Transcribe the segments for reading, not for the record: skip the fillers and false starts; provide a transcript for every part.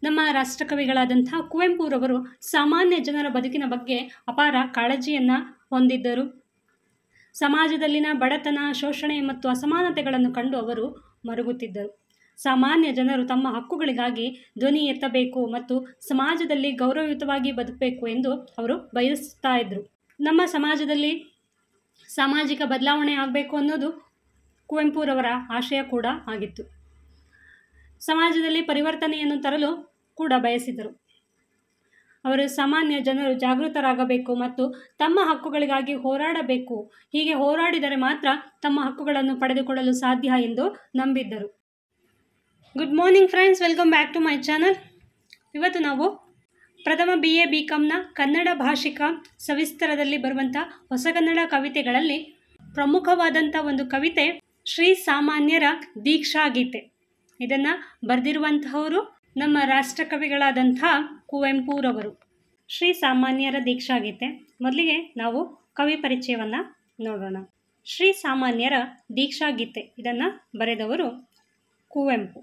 ನಮ್ಮ ರಾಷ್ಟ್ರಕವಿಗಳಾದಂತಹ ಕುವೆಂಪುರವರು ಸಾಮಾನ್ಯ ಜನರ ಬದುಕಿನ ಬಗ್ಗೆ ಅಪಾರ ಕಾಳಜಿಯನ್ನು ಹೊಂದಿದ್ದರು. ಸಮಾಜದಲ್ಲಿನ ಬಡತನ, ಶೋಷಣೆ ಮತ್ತು ಅಸಮಾನತೆಗಳನ್ನು ಕಂಡು ಅವರು ಮರುಗುತ್ತಿದ್ದರು. ಸಾಮಾನ್ಯ ಜನರು ತಮ್ಮ ಹಕ್ಕುಗಳಿಗಾಗಿ ಧ್ವನಿ ಎತ್ತಬೇಕು ಮತ್ತು ಸಮಾಜದಲ್ಲಿ ಗೌರವಯುತವಾಗಿ ಬದುಕಬೇಕು ಎಂದು ಅವರು ಬಯಸುತ್ತಾ ಇದ್ದರು. ನಮ್ಮ ಸಮಾಜದಲ್ಲಿ ಸಾಮಾಜಿಕ ಬದಲಾವಣೆ ಆಗಬೇಕು ಅನ್ನೋದು ಕುವೆಂಪುರವರ ಆಶಯ ಕೂಡ ಆಗಿತ್ತು. ಸಮಾಜದಲ್ಲಿ ಪರಿವರ್ತನೆಯನ್ನು ತರಲು ಕೂಡ ಬಯಸಿದರು. ಅವರು ಸಾಮಾನ್ಯ ಜನರು ಜಾಗೃತರಾಗಬೇಕು ಮತ್ತು ತಮ್ಮ ಹಕ್ಕುಗಳಿಗಾಗಿ ಹೋರಾಡಬೇಕು, ಹೀಗೆ ಹೋರಾಡಿದರೆ ಮಾತ್ರ ತಮ್ಮ ಹಕ್ಕುಗಳನ್ನು ಪಡೆದುಕೊಳ್ಳಲು ಸಾಧ್ಯ ಎಂದು ನಂಬಿದ್ದರು. Good morning friends, welcome back to my channel. ಇವತ್ತು ನಾವು ಪ್ರಥಮ BA BComನ ಕನ್ನಡ ಭಾಷಿಕ ಸವಿಸ್ತರದಲ್ಲಿ ಬರುವಂಥ ಹೊಸಗನ್ನಡ ಕವಿತೆಗಳಲ್ಲಿ ಪ್ರಮುಖವಾದಂಥ ಒಂದು ಕವಿತೆ ಶ್ರೀ ಸಾಮಾನ್ಯರ ದೀಕ್ಷಾಗೀತೆ. ಇದನ್ನು ಬರೆದಿರುವಂತಹವರು ನಮ್ಮ ರಾಷ್ಟ್ರಕವಿಗಳಾದಂಥ ಕುವೆಂಪುರವರು. ಶ್ರೀ ಸಾಮಾನ್ಯರ ದೀಕ್ಷಾಗೀತೆ. ಮೊದಲಿಗೆ ನಾವು ಕವಿ ಪರಿಚಯವನ್ನು ನೋಡೋಣ. ಶ್ರೀ ಸಾಮಾನ್ಯರ ದೀಕ್ಷಾಗೀತೆ ಇದನ್ನು ಬರೆದವರು ಕುವೆಂಪು.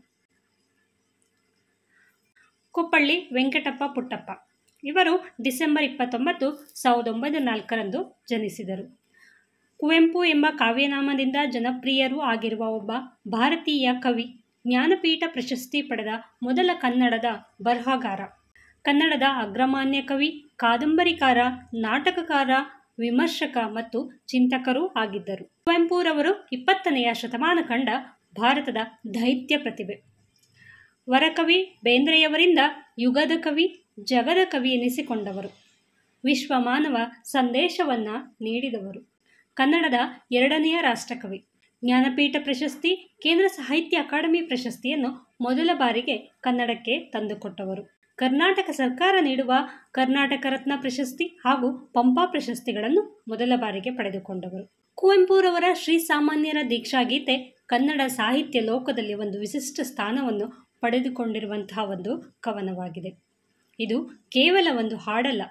ಕುಪ್ಪಳ್ಳಿ ವೆಂಕಟಪ್ಪ ಪುಟ್ಟಪ್ಪ ಇವರು ಡಿಸೆಂಬರ್ 29, 1904 ಜನಿಸಿದರು. ಕುವೆಂಪು ಎಂಬ ಕಾವ್ಯನಾಮದಿಂದ ಜನಪ್ರಿಯರೂ ಆಗಿರುವ ಒಬ್ಬ ಭಾರತೀಯ ಕವಿ, ಜ್ಞಾನಪೀಠ ಪ್ರಶಸ್ತಿ ಪಡೆದ ಮೊದಲ ಕನ್ನಡದ ಬರಹಗಾರ, ಕನ್ನಡದ ಅಗ್ರಮಾನ್ಯ ಕವಿ, ಕಾದಂಬರಿಕಾರ, ನಾಟಕಕಾರ, ವಿಮರ್ಶಕ ಮತ್ತು ಚಿಂತಕರೂ ಆಗಿದ್ದರು. ಕುವೆಂಪುರವರು 20ನೇ ಶತಮಾನ ಕಂಡ ಭಾರತದ ದೈತ್ಯ ಪ್ರತಿಭೆ. ವರಕವಿ ಬೇಂದ್ರೆಯವರಿಂದ ಯುಗದ ಕವಿ, ಜಗದ ಕವಿ ಎನಿಸಿಕೊಂಡವರು. ವಿಶ್ವ ಮಾನವ ಸಂದೇಶವನ್ನು ನೀಡಿದವರು. ಕನ್ನಡದ 2ನೇ ರಾಷ್ಟ್ರಕವಿ. ಜ್ಞಾನಪೀಠ ಪ್ರಶಸ್ತಿ, ಕೇಂದ್ರ ಸಾಹಿತ್ಯ ಅಕಾಡೆಮಿ ಪ್ರಶಸ್ತಿಯನ್ನು ಮೊದಲ ಬಾರಿಗೆ ಕನ್ನಡಕ್ಕೆ ತಂದುಕೊಟ್ಟವರು. ಕರ್ನಾಟಕ ಸರ್ಕಾರ ನೀಡುವ ಕರ್ನಾಟಕ ರತ್ನ ಪ್ರಶಸ್ತಿ ಹಾಗೂ ಪಂಪ ಪ್ರಶಸ್ತಿಗಳನ್ನು ಮೊದಲ ಬಾರಿಗೆ ಪಡೆದುಕೊಂಡವರು. ಕುವೆಂಪುರವರ ಶ್ರೀ ಸಾಮಾನ್ಯರ ದೀಕ್ಷಾಗೀತೆ ಕನ್ನಡ ಸಾಹಿತ್ಯ ಲೋಕದಲ್ಲಿ ಒಂದು ವಿಶಿಷ್ಟ ಸ್ಥಾನವನ್ನು ಪಡೆದುಕೊಂಡಿರುವಂತಹ ಒಂದು ಕವನವಾಗಿದೆ. ಇದು ಕೇವಲ ಒಂದು ಹಾಡಲ್ಲ,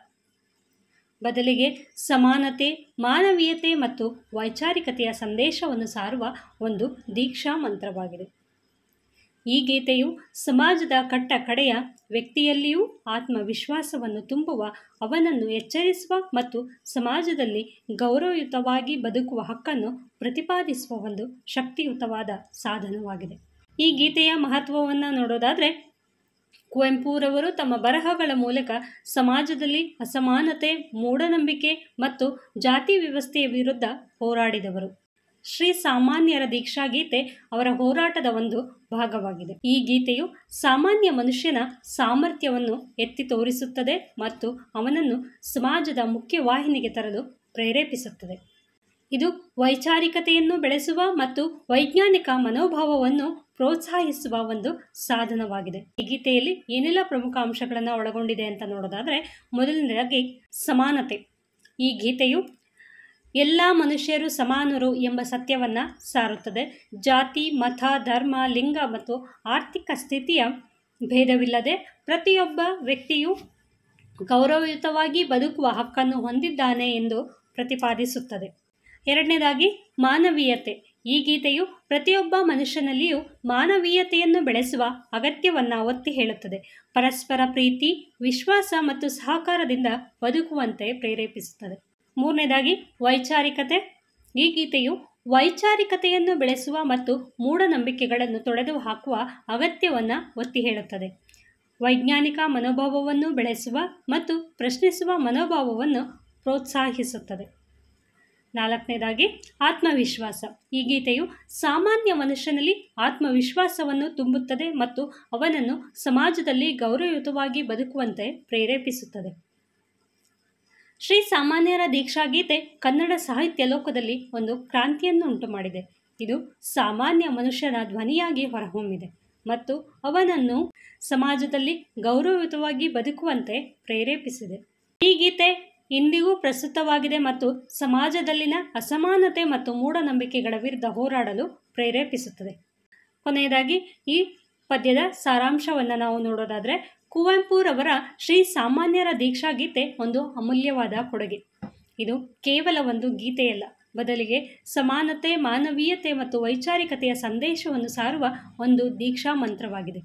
ಬದಲಿಗೆ ಸಮಾನತೆ, ಮಾನವೀಯತೆ ಮತ್ತು ವೈಚಾರಿಕತೆಯ ಸಂದೇಶವನ್ನು ಸಾರುವ ಒಂದು ದೀಕ್ಷಾ ಮಂತ್ರವಾಗಿದೆ. ಈ ಗೀತೆಯು ಸಮಾಜದ ಕಟ್ಟ ಕಡೆಯ ವ್ಯಕ್ತಿಯಲ್ಲಿಯೂ ಆತ್ಮವಿಶ್ವಾಸವನ್ನು ತುಂಬುವ, ಅವನನ್ನು ಎಚ್ಚರಿಸುವ ಮತ್ತು ಸಮಾಜದಲ್ಲಿ ಗೌರವಯುತವಾಗಿ ಬದುಕುವ ಹಕ್ಕನ್ನು ಪ್ರತಿಪಾದಿಸುವ ಒಂದು ಶಕ್ತಿಯುತವಾದ ಸಾಧನವಾಗಿದೆ. ಈ ಗೀತೆಯ ಮಹತ್ವವನ್ನು ನೋಡೋದಾದರೆ, ಕುವೆಂಪುರವರು ತಮ್ಮ ಬರಹಗಳ ಮೂಲಕ ಸಮಾಜದಲ್ಲಿ ಅಸಮಾನತೆ, ಮೂಢನಂಬಿಕೆ ಮತ್ತು ಜಾತಿ ವ್ಯವಸ್ಥೆಯ ವಿರುದ್ಧ ಹೋರಾಡಿದವರು. ಶ್ರೀ ಸಾಮಾನ್ಯರ ದೀಕ್ಷಾಗೀತೆ ಅವರ ಹೋರಾಟದ ಒಂದು ಭಾಗವಾಗಿದೆ. ಈ ಗೀತೆಯು ಸಾಮಾನ್ಯ ಮನುಷ್ಯನ ಸಾಮರ್ಥ್ಯವನ್ನು ಎತ್ತಿ ತೋರಿಸುತ್ತದೆ ಮತ್ತು ಅವನನ್ನು ಸಮಾಜದ ಮುಖ್ಯವಾಹಿನಿಗೆ ತರಲು ಪ್ರೇರೇಪಿಸುತ್ತದೆ. ಇದು ವೈಚಾರಿಕತೆಯನ್ನು ಬೆಳೆಸುವ ಮತ್ತು ವೈಜ್ಞಾನಿಕ ಮನೋಭಾವವನ್ನು ಪ್ರೋತ್ಸಾಹಿಸುವ ಒಂದು ಸಾಧನವಾಗಿದೆ. ಈ ಗೀತೆಯಲ್ಲಿ ಏನೆಲ್ಲ ಪ್ರಮುಖ ಅಂಶಗಳನ್ನು ಒಳಗೊಂಡಿದೆ ಅಂತ ನೋಡೋದಾದರೆ, ಮೊದಲನೇದಾಗಿ ಸಮಾನತೆ. ಈ ಗೀತೆಯು ಎಲ್ಲ ಮನುಷ್ಯರು ಸಮಾನರು ಎಂಬ ಸತ್ಯವನ್ನು ಸಾರುತ್ತದೆ. ಜಾತಿ, ಮತ, ಧರ್ಮ, ಲಿಂಗ ಮತ್ತು ಆರ್ಥಿಕ ಸ್ಥಿತಿಯ ಭೇದವಿಲ್ಲದೆ ಪ್ರತಿಯೊಬ್ಬ ವ್ಯಕ್ತಿಯು ಗೌರವಯುತವಾಗಿ ಬದುಕುವ ಹಕ್ಕನ್ನು ಹೊಂದಿದ್ದಾನೆ ಎಂದು ಪ್ರತಿಪಾದಿಸುತ್ತದೆ. ಎರಡನೇದಾಗಿ ಮಾನವೀಯತೆ. ಈ ಗೀತೆಯು ಪ್ರತಿಯೊಬ್ಬ ಮನುಷ್ಯನಲ್ಲಿಯೂ ಮಾನವೀಯತೆಯನ್ನು ಬೆಳೆಸುವ ಅಗತ್ಯವನ್ನು ಒತ್ತಿ ಹೇಳುತ್ತದೆ. ಪರಸ್ಪರ ಪ್ರೀತಿ, ವಿಶ್ವಾಸ ಮತ್ತು ಸಹಕಾರದಿಂದ ಬದುಕುವಂತೆ ಪ್ರೇರೇಪಿಸುತ್ತದೆ. ಮೂರನೇದಾಗಿ ವೈಚಾರಿಕತೆ. ಈ ಗೀತೆಯು ವೈಚಾರಿಕತೆಯನ್ನು ಬೆಳೆಸುವ ಮತ್ತು ಮೂಢನಂಬಿಕೆಗಳನ್ನು ತೊಡೆದು ಹಾಕುವ ಅಗತ್ಯವನ್ನು ಒತ್ತಿ ಹೇಳುತ್ತದೆ. ವೈಜ್ಞಾನಿಕ ಮನೋಭಾವವನ್ನು ಬೆಳೆಸುವ ಮತ್ತು ಪ್ರಶ್ನಿಸುವ ಮನೋಭಾವವನ್ನು ಪ್ರೋತ್ಸಾಹಿಸುತ್ತದೆ. ನಾಲ್ಕನೇದಾಗಿ ಆತ್ಮವಿಶ್ವಾಸ. ಈ ಗೀತೆಯು ಸಾಮಾನ್ಯ ಮನುಷ್ಯನಲ್ಲಿ ಆತ್ಮವಿಶ್ವಾಸವನ್ನು ತುಂಬುತ್ತದೆ ಮತ್ತು ಅವನನ್ನು ಸಮಾಜದಲ್ಲಿ ಗೌರವಯುತವಾಗಿ ಬದುಕುವಂತೆ ಪ್ರೇರೇಪಿಸುತ್ತದೆ. ಶ್ರೀ ಸಾಮಾನ್ಯರ ದೀಕ್ಷಾಗೀತೆ ಕನ್ನಡ ಸಾಹಿತ್ಯ ಲೋಕದಲ್ಲಿ ಒಂದು ಕ್ರಾಂತಿಯನ್ನು ಉಂಟು ಮಾಡಿದೆ. ಇದು ಸಾಮಾನ್ಯ ಮನುಷ್ಯನ ಧ್ವನಿಯಾಗಿ ಹೊರಹೊಮ್ಮಿದೆ ಮತ್ತು ಅವನನ್ನು ಸಮಾಜದಲ್ಲಿ ಗೌರವಯುತವಾಗಿ ಬದುಕುವಂತೆ ಪ್ರೇರೇಪಿಸಿದೆ. ಈ ಗೀತೆ ಇಂದಿಗೂ ಪ್ರಸ್ತುತವಾಗಿದೆ ಮತ್ತು ಸಮಾಜದಲ್ಲಿನ ಅಸಮಾನತೆ ಮತ್ತು ಮೂಢನಂಬಿಕೆಗಳ ವಿರುದ್ಧ ಹೋರಾಡಲು ಪ್ರೇರೇಪಿಸುತ್ತದೆ. ಕೊನೆಯದಾಗಿ ಈ ಪದ್ಯದ ಸಾರಾಂಶವನ್ನು ನಾವು ನೋಡೋದಾದರೆ, ಕುವೆಂಪುರವರ ಶ್ರೀ ಸಾಮಾನ್ಯರ ದೀಕ್ಷಾಗೀತೆ ಒಂದು ಅಮೂಲ್ಯವಾದ ಕೊಡುಗೆ. ಇದು ಕೇವಲ ಒಂದು ಗೀತೆಯಲ್ಲ, ಬದಲಿಗೆ ಸಮಾನತೆ, ಮಾನವೀಯತೆ ಮತ್ತು ವೈಚಾರಿಕತೆಯ ಸಂದೇಶವನ್ನು ಸಾರುವ ಒಂದು ದೀಕ್ಷಾ ಮಂತ್ರವಾಗಿದೆ.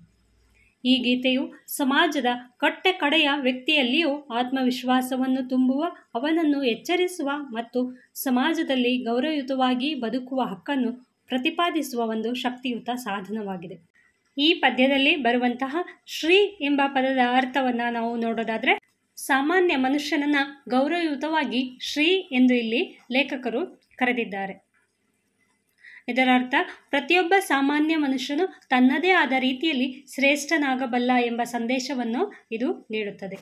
ಈ ಗೀತೆಯು ಸಮಾಜದ ಕಟ್ಟ ಕಡೆಯ ವ್ಯಕ್ತಿಯಲ್ಲಿಯೂ ಆತ್ಮವಿಶ್ವಾಸವನ್ನು ತುಂಬುವ, ಅವನನ್ನು ಎಚ್ಚರಿಸುವ ಮತ್ತು ಸಮಾಜದಲ್ಲಿ ಗೌರವಯುತವಾಗಿ ಬದುಕುವ ಹಕ್ಕನ್ನು ಪ್ರತಿಪಾದಿಸುವ ಒಂದು ಶಕ್ತಿಯುತ ಸಾಧನವಾಗಿದೆ. ಈ ಪದ್ಯದಲ್ಲಿ ಬರುವಂತಹ ಶ್ರೀ ಎಂಬ ಪದದ ಅರ್ಥವನ್ನು ನಾವು ನೋಡೋದಾದರೆ, ಸಾಮಾನ್ಯ ಮನುಷ್ಯನನ್ನು ಗೌರವಯುತವಾಗಿ ಶ್ರೀ ಎಂದು ಇಲ್ಲಿ ಲೇಖಕರು ಕರೆದಿದ್ದಾರೆ. ಇದರ ಅರ್ಥ ಪ್ರತಿಯೊಬ್ಬ ಸಾಮಾನ್ಯ ಮನುಷ್ಯನು ತನ್ನದೇ ಆದ ರೀತಿಯಲ್ಲಿ ಶ್ರೇಷ್ಠನಾಗಬಲ್ಲ ಎಂಬ ಸಂದೇಶವನ್ನು ಇದು ನೀಡುತ್ತದೆ.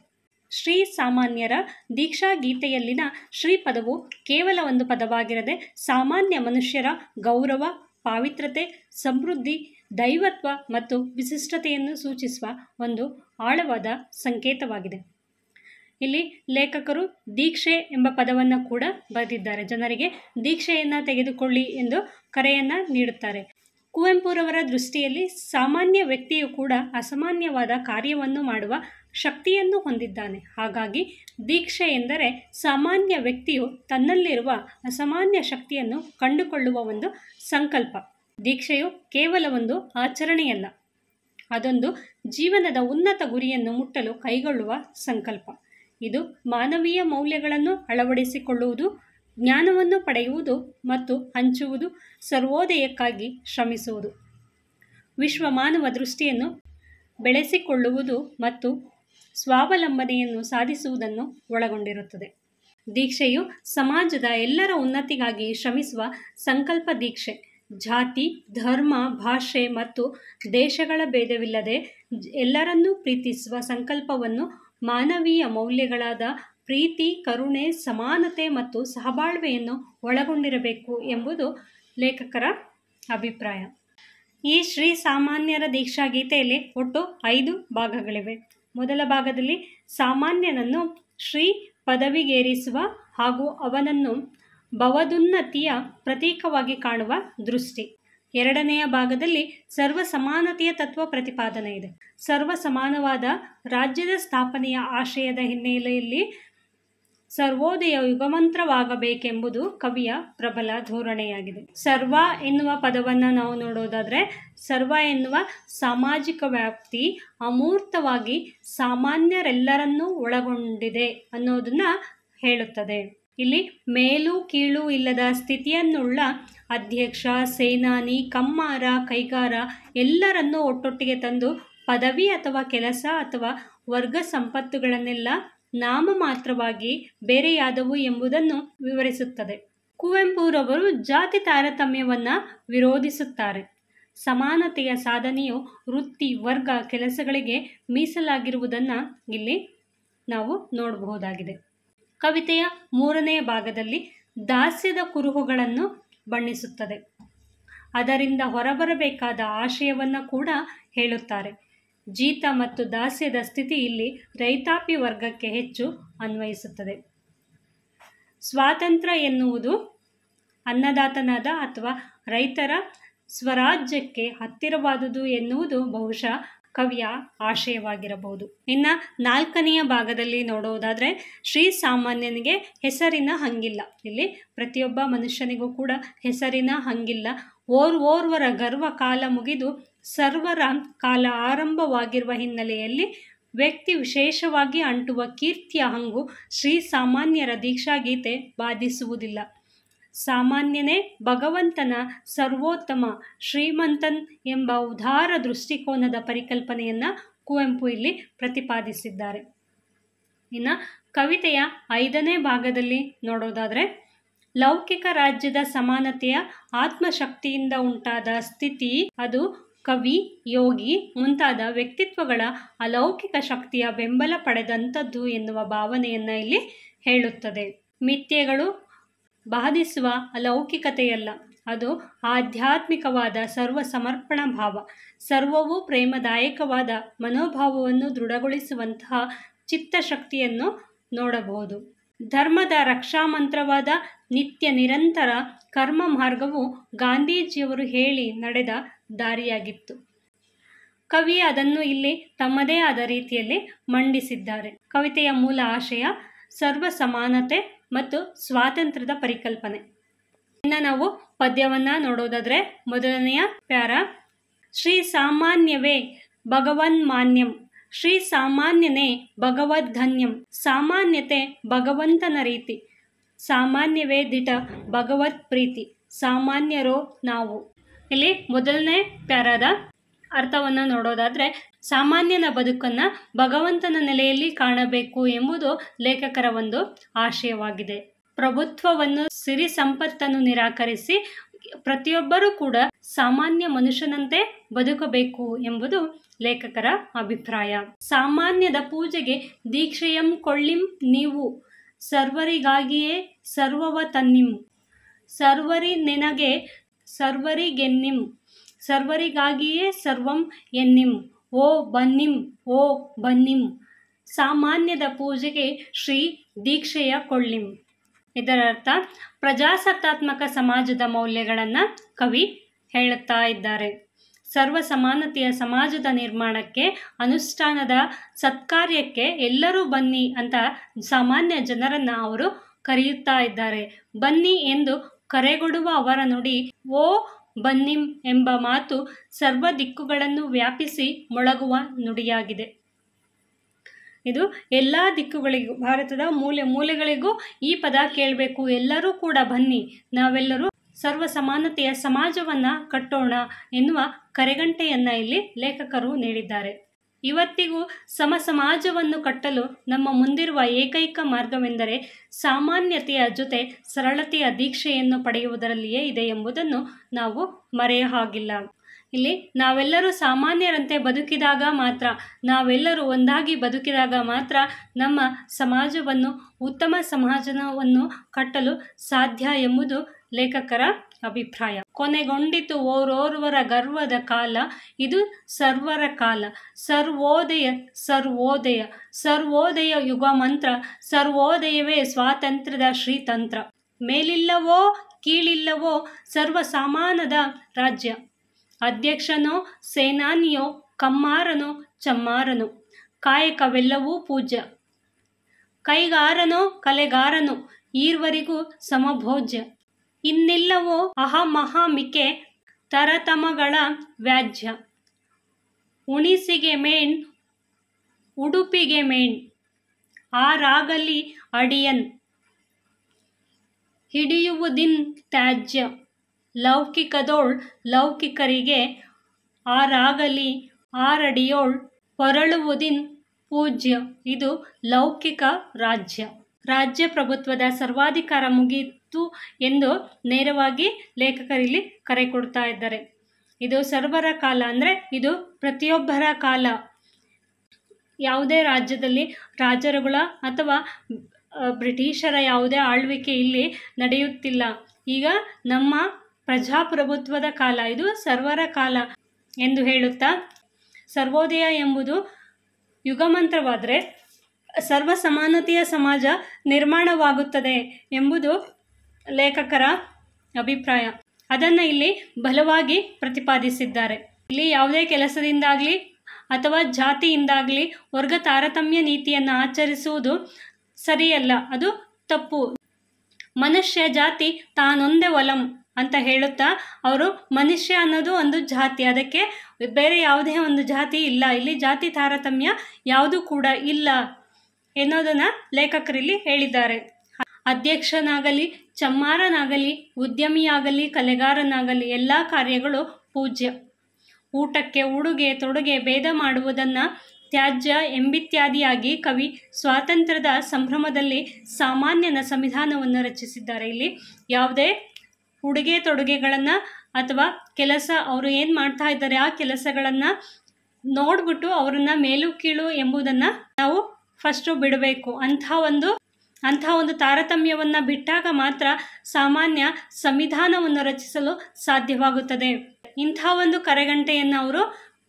ಶ್ರೀ ಸಾಮಾನ್ಯರ ದೀಕ್ಷಾ ಗೀತೆಯಲ್ಲಿನ ಶ್ರೀ ಪದವು ಕೇವಲ ಒಂದು ಪದವಾಗಿರದೆ ಸಾಮಾನ್ಯ ಮನುಷ್ಯರ ಗೌರವ, ಪಾವಿತ್ರತೆ, ಸಮೃದ್ಧಿ, ದೈವತ್ವ ಮತ್ತು ವಿಶಿಷ್ಟತೆಯನ್ನು ಸೂಚಿಸುವ ಒಂದು ಆಳವಾದ ಸಂಕೇತವಾಗಿದೆ. ಇಲ್ಲಿ ಲೇಖಕರು ದೀಕ್ಷೆ ಎಂಬ ಪದವನ್ನು ಕೂಡ ಬರೆದಿದ್ದಾರೆ. ಜನರಿಗೆ ದೀಕ್ಷೆಯನ್ನು ತೆಗೆದುಕೊಳ್ಳಿ ಎಂದು ಕರೆಯನ್ನು ನೀಡುತ್ತಾರೆ. ಕುವೆಂಪುರವರ ದೃಷ್ಟಿಯಲ್ಲಿ ಸಾಮಾನ್ಯ ವ್ಯಕ್ತಿಯು ಕೂಡ ಅಸಾಮಾನ್ಯವಾದ ಕಾರ್ಯವನ್ನು ಮಾಡುವ ಶಕ್ತಿಯನ್ನು ಹೊಂದಿದ್ದಾನೆ. ಹಾಗಾಗಿ ದೀಕ್ಷೆ ಎಂದರೆ ಸಾಮಾನ್ಯ ವ್ಯಕ್ತಿಯು ತನ್ನಲ್ಲಿರುವ ಅಸಾಮಾನ್ಯ ಶಕ್ತಿಯನ್ನು ಕಂಡುಕೊಳ್ಳುವ ಒಂದು ಸಂಕಲ್ಪ. ದೀಕ್ಷೆಯು ಕೇವಲ ಒಂದು ಆಚರಣೆಯಲ್ಲ, ಅದೊಂದು ಜೀವನದ ಉನ್ನತ ಗುರಿಯನ್ನು ಮುಟ್ಟಲು ಕೈಗೊಳ್ಳುವ ಸಂಕಲ್ಪ. ಇದು ಮಾನವೀಯ ಮೌಲ್ಯಗಳನ್ನು ಅಳವಡಿಸಿಕೊಳ್ಳುವುದು, ಜ್ಞಾನವನ್ನು ಪಡೆಯುವುದು ಮತ್ತು ಹಂಚುವುದು, ಸರ್ವೋದಯಕ್ಕಾಗಿ ಶ್ರಮಿಸುವುದು, ವಿಶ್ವ ಮಾನವ ದೃಷ್ಟಿಯನ್ನು ಬೆಳೆಸಿಕೊಳ್ಳುವುದು ಮತ್ತು ಸ್ವಾವಲಂಬನೆಯನ್ನು ಸಾಧಿಸುವುದನ್ನು ಒಳಗೊಂಡಿರುತ್ತದೆ. ದೀಕ್ಷೆಯು ಸಮಾಜದ ಎಲ್ಲರ ಉನ್ನತಿಗಾಗಿ ಶ್ರಮಿಸುವ ಸಂಕಲ್ಪ. ದೀಕ್ಷೆ ಜಾತಿ, ಧರ್ಮ, ಭಾಷೆ ಮತ್ತು ದೇಶಗಳ ಭೇದವಿಲ್ಲದೆ ಎಲ್ಲರನ್ನೂ ಪ್ರೀತಿಸುವ ಸಂಕಲ್ಪವನ್ನು ಮಾನವೀಯ ಮೌಲ್ಯಗಳಾದ ಪ್ರೀತಿ, ಕರುಣೆ, ಸಮಾನತೆ ಮತ್ತು ಸಹಬಾಳ್ವೆಯನ್ನು ಒಳಗೊಂಡಿರಬೇಕು ಎಂಬುದು ಲೇಖಕರ ಅಭಿಪ್ರಾಯ. ಈ ಶ್ರೀ ಸಾಮಾನ್ಯರ ದೀಕ್ಷಾ ಗೀತೆಯಲ್ಲಿ ಒಟ್ಟು 5 ಭಾಗಗಳಿವೆ. ಮೊದಲ ಭಾಗದಲ್ಲಿ ಸಾಮಾನ್ಯನನ್ನು ಶ್ರೀ ಪದವಿಗೇರಿಸುವ ಹಾಗೂ ಅವನನ್ನು ಭವದುನ್ನತಿಯ ಪ್ರತೀಕವಾಗಿ ಕಾಣುವ ದೃಷ್ಟಿ. ಎರಡನೆಯ ಭಾಗದಲ್ಲಿ ಸರ್ವ ಸಮಾನತೆಯ ತತ್ವ ಪ್ರತಿಪಾದನೆ ಇದೆ. ಸರ್ವ ಸಮಾನವಾದ ರಾಜ್ಯದ ಸ್ಥಾಪನೆಯ ಆಶಯದ ಹಿನ್ನೆಲೆಯಲ್ಲಿ ಸರ್ವೋದಯ ಯುಗಮಂತ್ರವಾಗಬೇಕೆಂಬುದು ಕವಿಯ ಪ್ರಬಲ ಧೋರಣೆಯಾಗಿದೆ. ಸರ್ವ ಎನ್ನುವ ಪದವನ್ನು ನಾವು ನೋಡೋದಾದರೆ, ಸರ್ವ ಎನ್ನುವ ಸಾಮಾಜಿಕ ವ್ಯಾಪ್ತಿ ಅಮೂರ್ತವಾಗಿ ಸಾಮಾನ್ಯರೆಲ್ಲರನ್ನೂ ಒಳಗೊಂಡಿದೆ ಅನ್ನೋದನ್ನ ಹೇಳುತ್ತದೆ. ಇಲ್ಲಿ ಮೇಲು ಕೀಳು ಇಲ್ಲದ ಸ್ಥಿತಿಯನ್ನುಳ್ಳ ಅಧ್ಯಕ್ಷ, ಸೇನಾನಿ, ಕಮ್ಮಾರ, ಕೈಗಾರ ಎಲ್ಲರನ್ನೂ ಒಟ್ಟೊಟ್ಟಿಗೆ ತಂದು ಪದವಿ ಅಥವಾ ಕೆಲಸ ಅಥವಾ ವರ್ಗ ಸಂಪತ್ತುಗಳನ್ನೆಲ್ಲ ನಾಮಮಾತ್ರವಾಗಿ ಬೇರೆಯಾದವು ಎಂಬುದನ್ನು ವಿವರಿಸುತ್ತದೆ. ಕುವೆಂಪುರವರು ಜಾತಿ ತಾರತಮ್ಯವನ್ನು ವಿರೋಧಿಸುತ್ತಾರೆ. ಸಮಾನತೆಯ ಸಾಧನೆಯು ವೃತ್ತಿ, ವರ್ಗ, ಕೆಲಸಗಳಿಗೆ ಮೀಸಲಾಗಿರುವುದನ್ನು ಇಲ್ಲಿ ನಾವು ನೋಡಬಹುದಾಗಿದೆ. ಕವಿತೆಯ 3ನೇ ಭಾಗದಲ್ಲಿ ದಾಸ್ಯದ ಕುರುಹುಗಳನ್ನು ಬಣ್ಣಿಸುತ್ತದೆ. ಅದರಿಂದ ಹೊರಬರಬೇಕಾದ ಆಶಯವನ್ನು ಕೂಡ ಹೇಳುತ್ತಾರೆ. ಜೀತ ಮತ್ತು ದಾಸ್ಯದ ಸ್ಥಿತಿ ಇಲ್ಲಿ ರೈತಾಪಿ ವರ್ಗಕ್ಕೆ ಹೆಚ್ಚು ಅನ್ವಯಿಸುತ್ತದೆ. ಸ್ವಾತಂತ್ರ್ಯ ಎನ್ನುವುದು ಅನ್ನದಾತನಾದ ಅಥವಾ ರೈತರ ಸ್ವರಾಜ್ಯಕ್ಕೆ ಹತ್ತಿರವಾದುದು ಎನ್ನುವುದು ಬಹುಶಃ ಕವಿಯ ಆಶಯವಾಗಿರಬಹುದು. ಇನ್ನು 4ನೆಯ ಭಾಗದಲ್ಲಿ ನೋಡುವುದಾದರೆ, ಶ್ರೀ ಸಾಮಾನ್ಯನಿಗೆ ಹೆಸರಿನ ಹಂಗಿಲ್ಲ. ಇಲ್ಲಿ ಪ್ರತಿಯೊಬ್ಬ ಮನುಷ್ಯನಿಗೂ ಕೂಡ ಹೆಸರಿನ ಹಂಗಿಲ್ಲ. ಓರ್ವರ ಗರ್ವ ಕಾಲ ಮುಗಿದು ಸರ್ವರ ಕಾಲ ಆರಂಭವಾಗಿರುವ ಹಿನ್ನೆಲೆಯಲ್ಲಿ ವ್ಯಕ್ತಿ ವಿಶೇಷವಾಗಿ ಅಂಟುವ ಕೀರ್ತಿಯ ಹಂಗು ಶ್ರೀ ಸಾಮಾನ್ಯರ ದೀಕ್ಷಾಗೀತೆ ಬಾಧಿಸುವುದಿಲ್ಲ. ಸಾಮಾನ್ಯನೇ ಭಗವಂತನ ಸರ್ವೋತ್ತಮ ಶ್ರೀಮಂತನ್ ಎಂಬ ಉದಾರ ದೃಷ್ಟಿಕೋನದ ಪರಿಕಲ್ಪನೆಯನ್ನು ಕುವೆಂಪು ಇಲ್ಲಿ ಪ್ರತಿಪಾದಿಸಿದ್ದಾರೆ. ಇನ್ನು ಕವಿತೆಯ 5ನೇ ಭಾಗದಲ್ಲಿ ನೋಡೋದಾದರೆ, ಲೌಕಿಕ ರಾಜ್ಯದ ಸಮಾನತೆಯ ಆತ್ಮಶಕ್ತಿಯಿಂದ ಉಂಟಾದ ಸ್ಥಿತಿ ಅದು ಕವಿ, ಯೋಗಿ ಮುಂತಾದ ವ್ಯಕ್ತಿತ್ವಗಳ ಅಲೌಕಿಕ ಶಕ್ತಿಯ ಬೆಂಬಲ ಪಡೆದಂಥದ್ದು ಎನ್ನುವ ಭಾವನೆಯನ್ನು ಇಲ್ಲಿ ಹೇಳುತ್ತದೆ. ಮಿಥ್ಯೆಗಳು ಬಾಧಿಸುವ ಅಲೌಕಿಕತೆಯಲ್ಲ, ಅದು ಆಧ್ಯಾತ್ಮಿಕವಾದ ಸರ್ವ ಸಮರ್ಪಣಾ ಭಾವ, ಸರ್ವವೂ ಪ್ರೇಮದಾಯಕವಾದ ಮನೋಭಾವವನ್ನು ದೃಢಗೊಳಿಸುವಂತಹ ಚಿತ್ತಶಕ್ತಿಯನ್ನು ನೋಡಬಹುದು. ಧರ್ಮದ ರಕ್ಷಾಮಂತ್ರವಾದ ನಿತ್ಯ ನಿರಂತರ ಕರ್ಮ ಮಾರ್ಗವು ಗಾಂಧೀಜಿಯವರು ಹೇಳಿ ನಡೆದ ದಾರಿಯಾಗಿತ್ತು. ಕವಿ ಅದನ್ನು ಇಲ್ಲಿ ತಮ್ಮದೇ ಆದ ರೀತಿಯಲ್ಲಿ ಮಂಡಿಸಿದ್ದಾರೆ. ಕವಿತೆಯ ಮೂಲ ಆಶಯ ಸರ್ವ ಸಮಾನತೆ ಮತ್ತು ಸ್ವಾತಂತ್ರ್ಯದ ಪರಿಕಲ್ಪನೆ. ಇನ್ನು ನಾವು ಪದ್ಯವನ್ನು ನೋಡೋದಾದರೆ, ಮೊದಲನೆಯ ಪ್ಯಾರ, ಶ್ರೀ ಸಾಮಾನ್ಯವೇ ಭಗವನ್ ಮಾನ್ಯಂ. ಶ್ರೀ ಸಾಮಾನ್ಯನೇ ಭಗವದ್ಧನ್ಯಂ. ಸಾಮಾನ್ಯತೆ ಭಗವಂತನ ರೀತಿ, ಸಾಮಾನ್ಯವೇ ದಿಟ ಭಗವತ್ ಪ್ರೀತಿ. ಸಾಮಾನ್ಯರೋ ನಾವು. ಇಲ್ಲಿ ಮೊದಲನೇ ಪ್ಯಾರಾದ ಅರ್ಥವನ್ನು ನೋಡೋದಾದರೆ, ಸಾಮಾನ್ಯನ ಬದುಕನ್ನು ಭಗವಂತನ ನೆಲೆಯಲ್ಲಿ ಕಾಣಬೇಕು ಎಂಬುದು ಲೇಖಕರ ಒಂದು ಆಶಯವಾಗಿದೆ. ಪ್ರಭುತ್ವವನ್ನು, ಸಿರಿ ಸಂಪತ್ತನ್ನು ನಿರಾಕರಿಸಿ ಪ್ರತಿಯೊಬ್ಬರೂ ಕೂಡ ಸಾಮಾನ್ಯ ಮನುಷ್ಯನಂತೆ ಬದುಕಬೇಕು ಎಂಬುದು ಲೇಖಕರ ಅಭಿಪ್ರಾಯ. ಸಾಮಾನ್ಯದ ಪೂಜೆಗೆ ದೀಕ್ಷೆಯಂ ಕೊಳ್ಳಿಂ ನೀವು, ಸರ್ವರಿಗಾಗಿಯೇ ಸರ್ವವ ತನ್ನಿಂ. ಸರ್ವರಿ ನಿನಗೆ ಸರ್ವರಿಗೆನ್ನಿಂ, ಸರ್ವರಿಗಾಗಿಯೇ ಸರ್ವಂ ಎನ್ನಿಂ. ಓ ಬನ್ನಿಂ, ಓ ಬನ್ನಿಂ. ಸಾಮಾನ್ಯದ ಪೂಜೆಗೆ ಶ್ರೀ ದೀಕ್ಷೆಯ ಕೊಳ್ಳಿಂ. ಇದರ ಅರ್ಥ, ಪ್ರಜಾಸತ್ತಾತ್ಮಕ ಸಮಾಜದ ಮೌಲ್ಯಗಳನ್ನು ಕವಿ ಹೇಳುತ್ತಾ ಇದ್ದಾರೆ. ಸರ್ವ ಸಮಾನತೆಯ ಸಮಾಜದ ನಿರ್ಮಾಣಕ್ಕೆ, ಅನುಷ್ಠಾನದ ಸತ್ಕಾರ್ಯಕ್ಕೆ ಎಲ್ಲರೂ ಬನ್ನಿ ಅಂತ ಸಾಮಾನ್ಯ ಜನರನ್ನು ಅವರು ಕರೆಯುತ್ತಾ ಇದ್ದಾರೆ. ಬನ್ನಿ ಎಂದು ಕರೆಗೊಡುವ ಅವರ ನುಡಿ ಓ ಬನ್ನಿಂ ಎಂಬ ಮಾತು ಸರ್ವ ದಿಕ್ಕುಗಳನ್ನು ವ್ಯಾಪಿಸಿ ಮೊಳಗುವ ನುಡಿಯಾಗಿದೆ. ಇದು ಎಲ್ಲ ದಿಕ್ಕುಗಳಿಗೂ, ಭಾರತದ ಮೂಲೆ ಮೂಲೆಗಳಿಗೂ ಈ ಪದ ಕೇಳಬೇಕು. ಎಲ್ಲರೂ ಕೂಡ ಬನ್ನಿ, ನಾವೆಲ್ಲರೂ ಸರ್ವ ಸಮಾನತೆಯ ಸಮಾಜವನ್ನು ಕಟ್ಟೋಣ ಎನ್ನುವ ಕರೆಗಂಟೆಯನ್ನು ಇಲ್ಲಿ ಲೇಖಕರು ನೀಡಿದ್ದಾರೆ. ಇವತ್ತಿಗೂ ಸಮ ಸಮಾಜವನ್ನು ಕಟ್ಟಲು ನಮ್ಮ ಮುಂದಿರುವ ಏಕೈಕ ಮಾರ್ಗವೆಂದರೆ ಸಾಮಾನ್ಯತೆಯ ಜೊತೆ ಸರಳತೆಯ ದೀಕ್ಷೆಯನ್ನು ಪಡೆಯುವುದರಲ್ಲಿಯೇ ಇದೆ ಎಂಬುದನ್ನು ನಾವು ಮರೆಯ ಹಾಗಿಲ್ಲ. ಇಲ್ಲಿ ನಾವೆಲ್ಲರೂ ಸಾಮಾನ್ಯರಂತೆ ಬದುಕಿದಾಗ ಮಾತ್ರ, ನಾವೆಲ್ಲರೂ ಒಂದಾಗಿ ಬದುಕಿದಾಗ ಮಾತ್ರ ನಮ್ಮ ಸಮಾಜವನ್ನು, ಉತ್ತಮ ಸಮಾಜವನ್ನು ಕಟ್ಟಲು ಸಾಧ್ಯ ಎಂಬುದು ಲೇಖಕರ ಅಭಿಪ್ರಾಯ. ಕೊನೆಗೊಂಡಿತು ಓರೋರ್ವರ ಗರ್ವದ ಕಾಲ, ಇದು ಸರ್ವರ ಕಾಲ. ಸರ್ವೋದಯ ಸರ್ವೋದಯ ಸರ್ವೋದಯ ಯುಗ ಮಂತ್ರ, ಸರ್ವೋದಯವೇ ಸ್ವಾತಂತ್ರ್ಯದ ಶ್ರೀತಂತ್ರ. ಮೇಲಿಲ್ಲವೋ ಕೀಳಿಲ್ಲವೋ ಸರ್ವ ಸಮಾನದ ರಾಜ್ಯ. ಅಧ್ಯಕ್ಷನೋ ಸೇನಾನಿಯೋ ಕಮ್ಮಾರನೋ ಚಮ್ಮಾರನೋ, ಕಾಯಕವೆಲ್ಲವೂ ಪೂಜ್ಯ. ಕೈಗಾರನೋ ಕಲೆಗಾರನೋ ಈರ್ವರಿಗೂ ಸಮಭೋಜ್ಯ. ಇನ್ನಿಲ್ಲವೋ ಅಹಮಹಮಿಕೆ ತರತಮಗಳ ವ್ಯಾಜ್ಯ. ಉಣಿಸಿಗೆ ಮೇಣ್ ಉಡುಪಿಗೆ ಮೇಣ್, ಆರಾಗಲಿ ಅಡಿಯನ್. ಹಿಡಿಯುವುದಿನ್ ತ್ಯಾಜ್ಯ. ಲೌಕಿಕದೋಳ್ ಲೌಕಿಕರಿಗೆ, ಆರಾಗಲಿ ಆರಡಿಯೋಳ್ ಹೊರಳುವುದಿನ್ ಪೂಜ್ಯ. ಇದು ಲೌಕಿಕ ರಾಜ್ಯ. ರಾಜ್ಯ ಪ್ರಭುತ್ವದ ಸರ್ವಾಧಿಕಾರ ಮುಗಿಯಿತು ಎಂದು ನೇರವಾಗಿ ಲೇಖಕರಲ್ಲಿ ಕರೆ ಕೊಡ್ತಾ ಇದ್ದಾರೆ. ಇದು ಸರ್ವರ ಕಾಲ ಅಂದರೆ ಇದು ಪ್ರತಿಯೊಬ್ಬರ ಕಾಲ. ಯಾವುದೇ ರಾಜ್ಯದಲ್ಲಿ ರಾಜರುಗಳ ಅಥವಾ ಬ್ರಿಟಿಷರ ಯಾವುದೇ ಆಳ್ವಿಕೆ ಇಲ್ಲಿ ನಡೆಯುತ್ತಿಲ್ಲ. ಈಗ ನಮ್ಮ ಪ್ರಜಾಪ್ರಭುತ್ವದ ಕಾಲ, ಇದು ಸರ್ವರ ಕಾಲ ಎಂದು ಹೇಳುತ್ತಾ, ಸರ್ವೋದಯ ಎಂಬುದು ಯುಗಮಂತ್ರವಾದರೆ ಸರ್ವ ಸಮಾನತೆಯ ಸಮಾಜ ನಿರ್ಮಾಣವಾಗುತ್ತದೆ ಎಂಬುದು ಲೇಖಕರ ಅಭಿಪ್ರಾಯ. ಅದನ್ನು ಇಲ್ಲಿ ಬಲವಾಗಿ ಪ್ರತಿಪಾದಿಸಿದ್ದಾರೆ. ಇಲ್ಲಿ ಯಾವುದೇ ಕೆಲಸದಿಂದಾಗಲಿ ಅಥವಾ ಜಾತಿಯಿಂದಾಗಲಿ ವರ್ಗ ತಾರತಮ್ಯ ನೀತಿಯನ್ನು ಆಚರಿಸುವುದು ಸರಿಯಲ್ಲ, ಅದು ತಪ್ಪು. ಮನುಷ್ಯ ಜಾತಿ ತಾನೊಂದೇ ಒಲಂ ಅಂತ ಹೇಳುತ್ತಾ ಅವರು ಮನುಷ್ಯ ಅನ್ನೋದು ಒಂದು ಜಾತಿ, ಅದಕ್ಕೆ ಬೇರೆ ಯಾವುದೇ ಒಂದು ಜಾತಿ ಇಲ್ಲ, ಇಲ್ಲಿ ಜಾತಿ ತಾರತಮ್ಯ ಯಾವುದೂ ಕೂಡ ಇಲ್ಲ ಎನ್ನುವುದನ್ನು ಲೇಖಕರಲ್ಲಿ ಹೇಳಿದ್ದಾರೆ. ಅಧ್ಯಕ್ಷನಾಗಲಿ ಚಮ್ಮಾರನಾಗಲಿ ಉದ್ಯಮಿಯಾಗಲಿ ಕಲೆಗಾರನಾಗಲಿ ಎಲ್ಲ ಕಾರ್ಯಗಳು ಪೂಜ್ಯ. ಊಟಕ್ಕೆ ಉಡುಗೆ ತೊಡುಗೆ ಭೇದ ಮಾಡುವುದನ್ನು ತ್ಯಾಜ್ಯ ಎಂಬಿತ್ಯಾದಿಯಾಗಿ ಕವಿ ಸ್ವಾತಂತ್ರ್ಯದ ಸಂಭ್ರಮದಲ್ಲಿ ಸಾಮಾನ್ಯನ ಸಂವಿಧಾನವನ್ನು ರಚಿಸಿದ್ದಾರೆ. ಇಲ್ಲಿ ಯಾವುದೇ ಉಡುಗೆ ತೊಡುಗೆಗಳನ್ನು ಅಥವಾ ಕೆಲಸ ಅವರು ಏನು ಮಾಡ್ತಾ ಇದ್ದಾರೆ ಆ ಕೆಲಸಗಳನ್ನು ನೋಡ್ಬಿಟ್ಟು ಅವರನ್ನು ಮೇಲು ಕೀಳು ಎಂಬುದನ್ನು ನಾವು ಫಸ್ಟು ಬಿಡಬೇಕು. ಅಂಥ ಒಂದು ತಾರತಮ್ಯವನ್ನು ಬಿಟ್ಟಾಗ ಮಾತ್ರ ಸಾಮಾನ್ಯ ಸಂವಿಧಾನವನ್ನು ರಚಿಸಲು ಸಾಧ್ಯವಾಗುತ್ತದೆ. ಇಂಥ ಒಂದು ಕರೆಗಂಟೆಯನ್ನು ಅವರು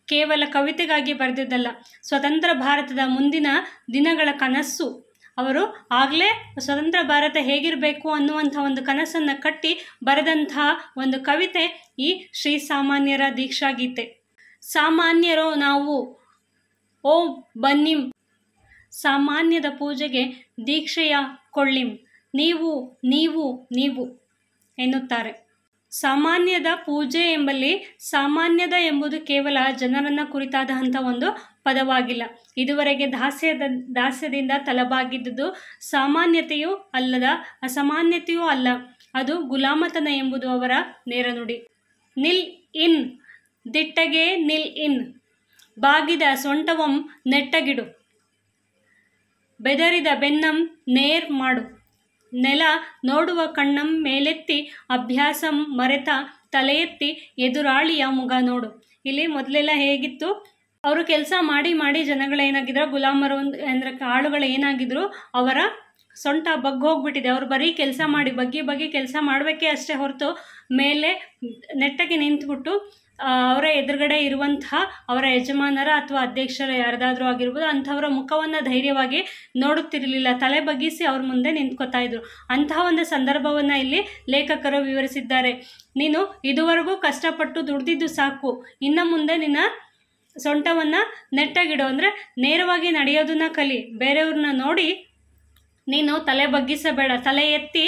ಕೇವಲ ಕವಿತೆಗಾಗಿ ಬರೆದಿದ್ದಲ್ಲ, ಸ್ವತಂತ್ರ ಭಾರತದ ಮುಂದಿನ ದಿನಗಳ ಕನಸು. ಅವರು ಆಗಲೇ ಸ್ವತಂತ್ರ ಭಾರತ ಹೇಗಿರಬೇಕು ಅನ್ನುವಂಥ ಒಂದು ಕನಸನ್ನು ಕಟ್ಟಿ ಬರೆದಂಥ ಒಂದು ಕವಿತೆ ಈ ಶ್ರೀ ಸಾಮಾನ್ಯರ ದೀಕ್ಷಾಗೀತೆ. ಸಾಮಾನ್ಯರೋ ನಾವು, ಓ ಬನ್ನಿಂ. ಸಾಮಾನ್ಯದ ಪೂಜೆಗೆ ದೀಕ್ಷೆಯ ಕೊಳ್ಳಿಂ. ನೀವು ನೀವು ನೀವು ಎನ್ನುತ್ತಾರೆ. ಸಾಮಾನ್ಯದ ಪೂಜೆ ಎಂಬಲ್ಲಿ ಸಾಮಾನ್ಯದ ಎಂಬುದು ಕೇವಲ ಜನರನ್ನು ಕುರಿತಾದಂಥ ಒಂದು ಪದವಾಗಿಲ್ಲ. ಇದುವರೆಗೆ ದಾಸ್ಯದಿಂದ ತಲೆಬಾಗಿದ್ದುದು ಸಾಮಾನ್ಯತೆಯೂ ಅಲ್ಲದ ಅಸಾಮಾನ್ಯತೆಯೂ ಅಲ್ಲ, ಅದು ಗುಲಾಮತನ ಎಂಬುದು ಅವರ ನೇರ ನುಡಿ. ನಿಲ್ ಇನ್ ದಿಟ್ಟಗೆ ನಿಲ್ ಇನ್, ಬಾಗಿದ ಸೊಂಟವಂ ನೆಟ್ಟಗಿಡು, ಬೆದರಿದ ಬೆನ್ನಂ ನೇರ್ ಮಾಡು, ನೆಲ ನೋಡುವ ಕಣ್ಣಂ ಮೇಲೆತ್ತಿ, ಅಭ್ಯಾಸಂ ಮರೆತ ತಲೆ ಎತ್ತಿ, ಎದುರಾಳಿಯ ಮುಗ ನೋಡು. ಇಲ್ಲಿ ಮೊದಲೆಲ್ಲ ಹೇಗಿತ್ತು, ಅವರು ಕೆಲಸ ಮಾಡಿ ಮಾಡಿ ಜನಗಳೇನಾಗಿದ್ರು, ಗುಲಾಮರು ಅಂದರೆ ಆಳುಗಳು ಏನಾಗಿದ್ರು, ಅವರ ಸೊಂಟ ಹೋಗ್ಬಿಟ್ಟಿದೆ. ಅವ್ರು ಬರೀ ಕೆಲಸ ಮಾಡಿ ಬಗ್ಗಿ ಕೆಲಸ ಮಾಡಬೇಕೇ ಅಷ್ಟೇ ಹೊರತು ಮೇಲೆ ನೆಟ್ಟಗೆ ನಿಂತುಬಿಟ್ಟು ಅವರ ಎದುರುಗಡೆ ಇರುವಂತಹ ಅವರ ಯಜಮಾನರ ಅಥವಾ ಅಧ್ಯಕ್ಷರ ಯಾರ್ದಾದ್ರೂ ಆಗಿರ್ಬೋದು ಅಂಥವರ ಮುಖವನ್ನು ಧೈರ್ಯವಾಗಿ ನೋಡುತ್ತಿರಲಿಲ್ಲ, ತಲೆ ಬಗ್ಗಿಸಿ ಅವ್ರ ಮುಂದೆ ನಿಂತ್ಕೋತಾ ಇದ್ರು. ಅಂತಹ ಒಂದು ಸಂದರ್ಭವನ್ನು ಇಲ್ಲಿ ಲೇಖಕರು ವಿವರಿಸಿದ್ದಾರೆ. ನೀನು ಇದುವರೆಗೂ ಕಷ್ಟಪಟ್ಟು ದುಡ್ದಿದ್ದು ಸಾಕು, ಇನ್ನು ಮುಂದೆ ನಿನ್ನ ಸೊಂಟವನ್ನು ನೆಟ್ಟಗಿಡು, ಅಂದರೆ ನೇರವಾಗಿ ನಡೆಯೋದನ್ನ ಕಲಿ, ಬೇರೆಯವ್ರನ್ನ ನೋಡಿ ನೀನು ತಲೆ ಬಗ್ಗಿಸಬೇಡ, ತಲೆ ಎತ್ತಿ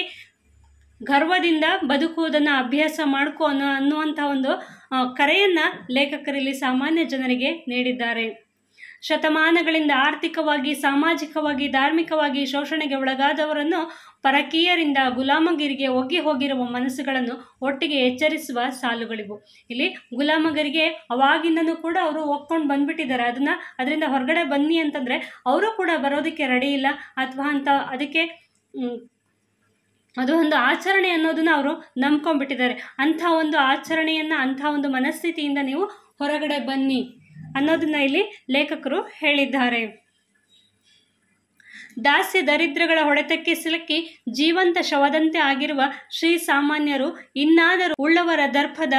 ಗರ್ವದಿಂದ ಬದುಕುವುದನ್ನು ಅಭ್ಯಾಸ ಮಾಡ್ಕೊ ಅನ್ನುವಂಥ ಒಂದು ಕರೆಯನ್ನು ಲೇಖಕರಲ್ಲಿ ಸಾಮಾನ್ಯ ಜನರಿಗೆ ನೀಡಿದ್ದಾರೆ. ಶತಮಾನಗಳಿಂದ ಆರ್ಥಿಕವಾಗಿ, ಸಾಮಾಜಿಕವಾಗಿ, ಧಾರ್ಮಿಕವಾಗಿ ಶೋಷಣೆಗೆ ಒಳಗಾದವರನ್ನು ಪರಕೀಯರಿಂದ ಗುಲಾಮಗಿರಿಗೆ ಒಗ್ಗಿ ಹೋಗಿರುವ ಮನಸ್ಸುಗಳನ್ನು ಒಟ್ಟಿಗೆ ಎಚ್ಚರಿಸುವ ಸಾಲುಗಳಿವು. ಇಲ್ಲಿ ಗುಲಾಮಗಿರಿಗೆ ಅವಾಗಿಂದನೂ ಕೂಡ ಅವರು ಒಪ್ಕೊಂಡು ಬಂದ್ಬಿಟ್ಟಿದ್ದಾರೆ. ಅದರಿಂದ ಹೊರಗಡೆ ಬನ್ನಿ ಅಂತಂದರೆ ಅವರು ಕೂಡ ಬರೋದಕ್ಕೆ ರೆಡಿ ಇಲ್ಲ, ಅಥವಾ ಅಂತ ಅದಕ್ಕೆ ಅದು ಒಂದು ಆಚರಣೆ ಅನ್ನೋದನ್ನು ಅವರು ನಂಬ್ಕೊಂಡ್ಬಿಟ್ಟಿದ್ದಾರೆ. ಅಂಥ ಒಂದು ಆಚರಣೆಯನ್ನು, ಅಂಥ ಒಂದು ಮನಸ್ಥಿತಿಯಿಂದ ನೀವು ಹೊರಗಡೆ ಬನ್ನಿ ಅನ್ನೋದನ್ನ ಇಲ್ಲಿ ಲೇಖಕರು ಹೇಳಿದ್ದಾರೆ. ದಾಸ್ಯ ದರಿದ್ರಗಳ ಹೊಡೆತಕ್ಕೆ ಸಿಲುಕಿ ಜೀವಂತ ಶವದಂತೆ ಆಗಿರುವ ಶ್ರೀ ಸಾಮಾನ್ಯರು ಇನ್ನಾದರೂ ಉಳ್ಳವರ ದರ್ಪದ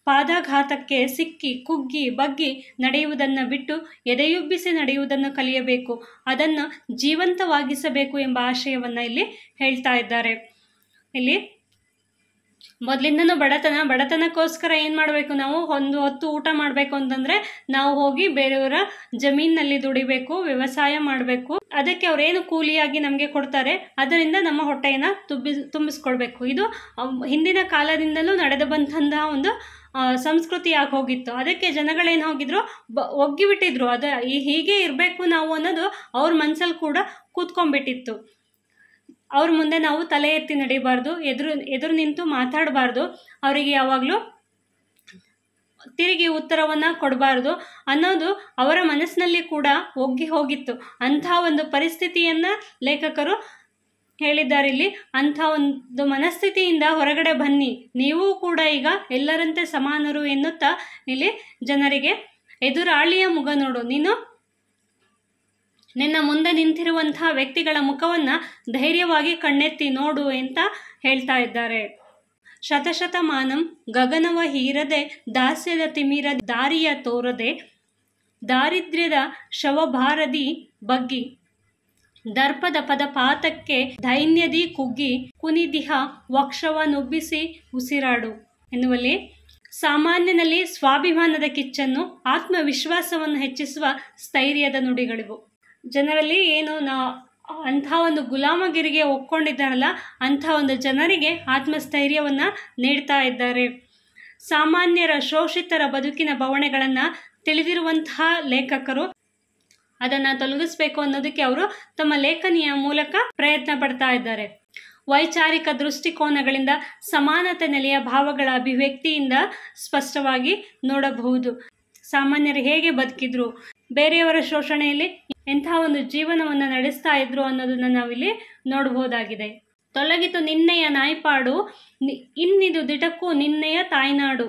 ಪಾದಾಘಾತಕ್ಕೆ ಸಿಕ್ಕಿ ಕುಗ್ಗಿ ಬಗ್ಗಿ ನಡೆಯುವುದನ್ನು ಬಿಟ್ಟು ಎದೆಯುಬ್ಬಿಸಿ ನಡೆಯುವುದನ್ನು ಕಲಿಯಬೇಕು, ಅದನ್ನು ಜೀವಂತವಾಗಿಸಬೇಕು ಎಂಬ ಆಶಯವನ್ನು ಇಲ್ಲಿ ಹೇಳ್ತಾ ಇದ್ದಾರೆ. ಇಲ್ಲಿ ಮೊದಲಿಂದನೂ ಬಡತನಕ್ಕೋಸ್ಕರ ಏನು ಮಾಡಬೇಕು, ನಾವು ಒಂದು ಹೊತ್ತು ಊಟ ಮಾಡಬೇಕು ಅಂತಂದರೆ ನಾವು ಹೋಗಿ ಬೇರೆಯವರ ಜಮೀನಿನಲ್ಲಿ ದುಡಿಬೇಕು, ವ್ಯವಸಾಯ ಮಾಡಬೇಕು. ಅದಕ್ಕೆ ಅವರೇನು ಕೂಲಿಯಾಗಿ ನಮಗೆ ಕೊಡ್ತಾರೆ ಅದರಿಂದ ನಮ್ಮ ಹೊಟ್ಟೆಯನ್ನು ತುಂಬಿಸ್ಕೊಳ್ಬೇಕು. ಇದು ಹಿಂದಿನ ಕಾಲದಿಂದಲೂ ನಡೆದು ಬಂದಂತಹ ಒಂದು ಸಂಸ್ಕೃತಿಯಾಗಿ ಹೋಗಿತ್ತು. ಅದಕ್ಕೆ ಜನಗಳೇನು ಹೋಗಿದ್ರು, ಒಗ್ಗಿಬಿಟ್ಟಿದ್ರು. ಹೀಗೆ ಇರಬೇಕು ನಾವು ಅನ್ನೋದು ಅವ್ರ ಮನಸ್ಸಲ್ಲಿ ಕೂಡ ಕೂತ್ಕೊಂಡ್ಬಿಟ್ಟಿತ್ತು. ಅವ್ರ ಮುಂದೆ ನಾವು ತಲೆ ಎತ್ತಿ ನಡಿಬಾರ್ದು, ಎದುರು ನಿಂತು ಮಾತಾಡಬಾರ್ದು, ಅವರಿಗೆ ಯಾವಾಗಲೂ ತಿರುಗಿ ಉತ್ತರವನ್ನು ಕೊಡಬಾರ್ದು ಅನ್ನೋದು ಅವರ ಮನಸ್ಸಿನಲ್ಲಿ ಕೂಡ ಒಗ್ಗಿ ಹೋಗಿತ್ತು. ಅಂಥ ಒಂದು ಪರಿಸ್ಥಿತಿಯನ್ನು ಲೇಖಕರು ಹೇಳಿದ್ದಾರೆ ಇಲ್ಲಿ. ಅಂಥ ಒಂದು ಮನಸ್ಥಿತಿಯಿಂದ ಹೊರಗಡೆ ಬನ್ನಿ, ನೀವು ಕೂಡ ಈಗ ಎಲ್ಲರಂತೆ ಸಮಾನರು ಎನ್ನುತ್ತಾ ಇಲ್ಲಿ ಜನರಿಗೆ ಎದುರಾಳಿಯ ಮುಗ ನೋಡು, ನಿನ್ನ ಮುಂದೆ ನಿಂತಿರುವಂತಹ ವ್ಯಕ್ತಿಗಳ ಮುಖವನ್ನು ಧೈರ್ಯವಾಗಿ ಕಣ್ಣೆತ್ತಿ ನೋಡು ಅಂತ ಹೇಳ್ತಾ ಇದ್ದಾರೆ. ಶತಶತಮಾನಂ ಗಗನವ ಹೀರದೆ ದಾಸ್ಯದ ತಿಮಿರ ದಾರಿಯ ತೋರದೆ, ದಾರಿದ್ರ್ಯದ ಶವಭಾರದಿ ಬಗ್ಗಿ, ದರ್ಪದ ಪದಪಾತಕ್ಕೆ ದೈನ್ಯದಿ ಕುಗ್ಗಿ, ಕುನಿದಿಹ ವಕ್ಷವ ನುಬ್ಬಿಸಿ ಉಸಿರಾಡು ಎನ್ನುವಲ್ಲಿ ಸಾಮಾನ್ಯನಲ್ಲಿ ಸ್ವಾಭಿಮಾನದ ಕಿಚ್ಚನ್ನು, ಆತ್ಮವಿಶ್ವಾಸವನ್ನು ಹೆಚ್ಚಿಸುವ ಸ್ಥೈರ್ಯದ ನುಡಿಗಳಿವು. ಜನರಲ್ಲಿ ಏನು ಅಂಥ ಒಂದು ಗುಲಾಮಗಿರಿಗೆ ಒಪ್ಕೊಂಡಿದ್ದಾರಲ್ಲ ಅಂಥ ಒಂದು ಜನರಿಗೆ ಆತ್ಮಸ್ಥೈರ್ಯವನ್ನು ನೀಡ್ತಾ ಇದ್ದಾರೆ. ಸಾಮಾನ್ಯರ ಶೋಷಿತರ ಬದುಕಿನ ಬವಣೆಗಳನ್ನು ತಿಳಿದಿರುವಂತಹ ಲೇಖಕರು ಅದನ್ನು ತೊಲಗಿಸ್ಬೇಕು ಅನ್ನೋದಕ್ಕೆ ಅವರು ತಮ್ಮ ಲೇಖನಿಯ ಮೂಲಕ ಪ್ರಯತ್ನ ಪಡ್ತಾ ಇದ್ದಾರೆ. ವೈಚಾರಿಕ ದೃಷ್ಟಿಕೋನಗಳಿಂದ ಸಮಾನತೆ ನೆಲೆಯ ಭಾವಗಳ ಅಭಿವ್ಯಕ್ತಿಯಿಂದ ಸ್ಪಷ್ಟವಾಗಿ ನೋಡಬಹುದು. ಸಾಮಾನ್ಯರು ಹೇಗೆ ಬದುಕಿದ್ರು, ಬೇರೆಯವರ ಶೋಷಣೆಯಲ್ಲಿ ಎಂಥ ಒಂದು ಜೀವನವನ್ನು ನಡೆಸ್ತಾ ಇದ್ರು ಅನ್ನೋದನ್ನು ನಾವಿಲ್ಲಿ ನೋಡಬಹುದಾಗಿದೆ. ತೊಲಗಿತು ನಿನ್ನೆಯ ನಾಯ್ಪಾಡು, ಇನ್ನಿದು ದಿಟಕ್ಕೂ ನಿನ್ನೆಯ ತಾಯ್ನಾಡು,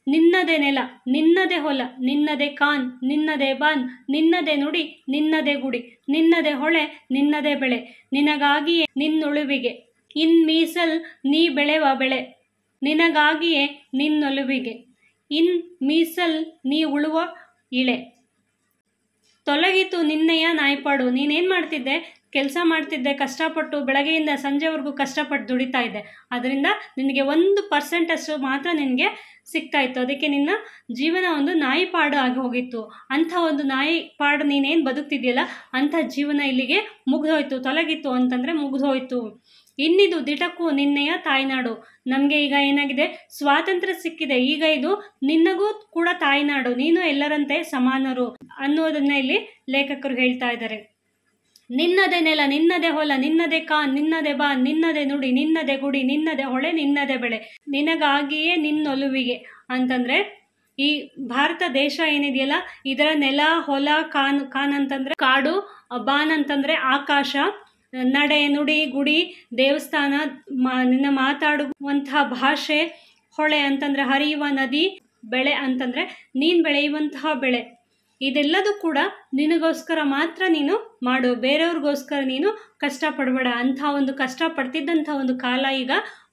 ನಿನ್ನದೇ ನೆಲ, ನಿನ್ನದೇ ಹೊಲ, ನಿನ್ನದೇ ಕಾನ್, ನಿನ್ನದೇ ಬಾನ್, ನಿನ್ನದೇ ನುಡಿ, ನಿನ್ನದೇ ಗುಡಿ, ನಿನ್ನದೇ ಹೊಳೆ, ನಿನ್ನದೇ ಬೆಳೆ, ನಿನಗಾಗಿಯೇ ನಿನ್ನುಳುವಿಗೆ, ಇನ್ ಮೀಸಲ್ ನೀ ಬೆಳೆವ ಬೆಳೆ, ನಿನಗಾಗಿಯೇ ನಿನ್ನೊಲುವಿಗೆ, ಇನ್ ಮೀಸಲ್ ನೀ ಉಳುವ ಇಳೆ. ತೊಲಗಿತು ನಿನ್ನೆಯ ನಾಯ್ಪಾಡು, ನೀನೇನು ಮಾಡ್ತಿದ್ದೆ, ಕೆಲಸ ಮಾಡ್ತಿದ್ದೆ, ಕಷ್ಟಪಟ್ಟು ಬೆಳಗ್ಗೆಯಿಂದ ಸಂಜೆವರೆಗೂ ಕಷ್ಟಪಟ್ಟು ದುಡಿತಾ ಇದ್ದೆ, ಅದರಿಂದ ನಿನಗೆ 1% ಅಷ್ಟು ಮಾತ್ರ ನಿನಗೆ ಸಿಗ್ತಾ ಇತ್ತು. ಅದಕ್ಕೆ ನಿನ್ನ ಜೀವನ ಒಂದು ನಾಯಿಪಾಡು ಆಗಿ ಹೋಗಿತ್ತು. ಅಂಥ ಒಂದು ನಾಯಿಪಾಡು ನೀನೇನು ಬದುಕ್ತಿದೆಯಲ್ಲ ಅಂಥ ಜೀವನ ಇಲ್ಲಿಗೆ ಮುಗಿದೋಯ್ತು. ತೊಲಗಿತ್ತು ಅಂತಂದರೆ ಮುಗಿದೋಯ್ತು. ಇನ್ನಿದು ದಿಟಕ್ಕೂ ನಿನ್ನೆಯ ತಾಯ್ನಾಡು, ನಮಗೆ ಈಗ ಏನಾಗಿದೆ, ಸ್ವಾತಂತ್ರ್ಯ ಸಿಕ್ಕಿದೆ, ಈಗ ಇದು ನಿನ್ನಗೂ ಕೂಡ ತಾಯ್ನಾಡು, ನೀನು ಎಲ್ಲರಂತೆ ಸಮಾನರು ಅನ್ನೋದನ್ನ ಇಲ್ಲಿ ಲೇಖಕರು ಹೇಳ್ತಾ ಇದ್ದಾರೆ. ನಿನ್ನದೇ ನೆಲ, ನಿನ್ನದೇ ಹೊಲ, ನಿನ್ನದೇ ನಿನ್ನದೇ ಬಾ, ನಿನ್ನದೇ ನುಡಿ, ನಿನ್ನದೇ ಗುಡಿ, ನಿನ್ನದೇ ಹೊಳೆ, ನಿನ್ನದೇ ಬೆಳೆ, ನಿನಗಾಗಿಯೇ ನಿನ್ನೊಲುವಿಗೆ ಅಂತಂದ್ರೆ ಈ ಭಾರತ ದೇಶ ಏನಿದೆಯಲ್ಲ, ಇದರ ನೆಲ, ಹೊಲ, ಕಾನ್ ಅಂತಂದ್ರೆ ಕಾಡು, ಬಾನ್ ಅಂತಂದ್ರೆ ಆಕಾಶ, ನಡೆ, ನುಡಿ, ಗುಡಿ, ದೇವಸ್ಥಾನ, ನಿನ್ನ ಮಾತಾಡುವಂತಹ ಭಾಷೆ, ಹೊಳೆ ಅಂತಂದ್ರೆ ಹರಿಯುವ ನದಿ, ಬೆಳೆ ಅಂತಂದ್ರೆ ನೀನ್ ಬೆಳೆಯುವಂತಹ ಬೆಳೆ, ಇದೆಲ್ಲದೂ ಕೂಡ ನಿನಗೋಸ್ಕರ ಮಾತ್ರ ನೀನು ಮಾಡು, ಬೇರೆಯವ್ರಿಗೋಸ್ಕರ ನೀನು ಕಷ್ಟಪಡಬೇಡ. ಅಂಥ ಒಂದು ಕಷ್ಟಪಡ್ತಿದ್ದಂಥ ಒಂದು ಕಾಲ ಈಗ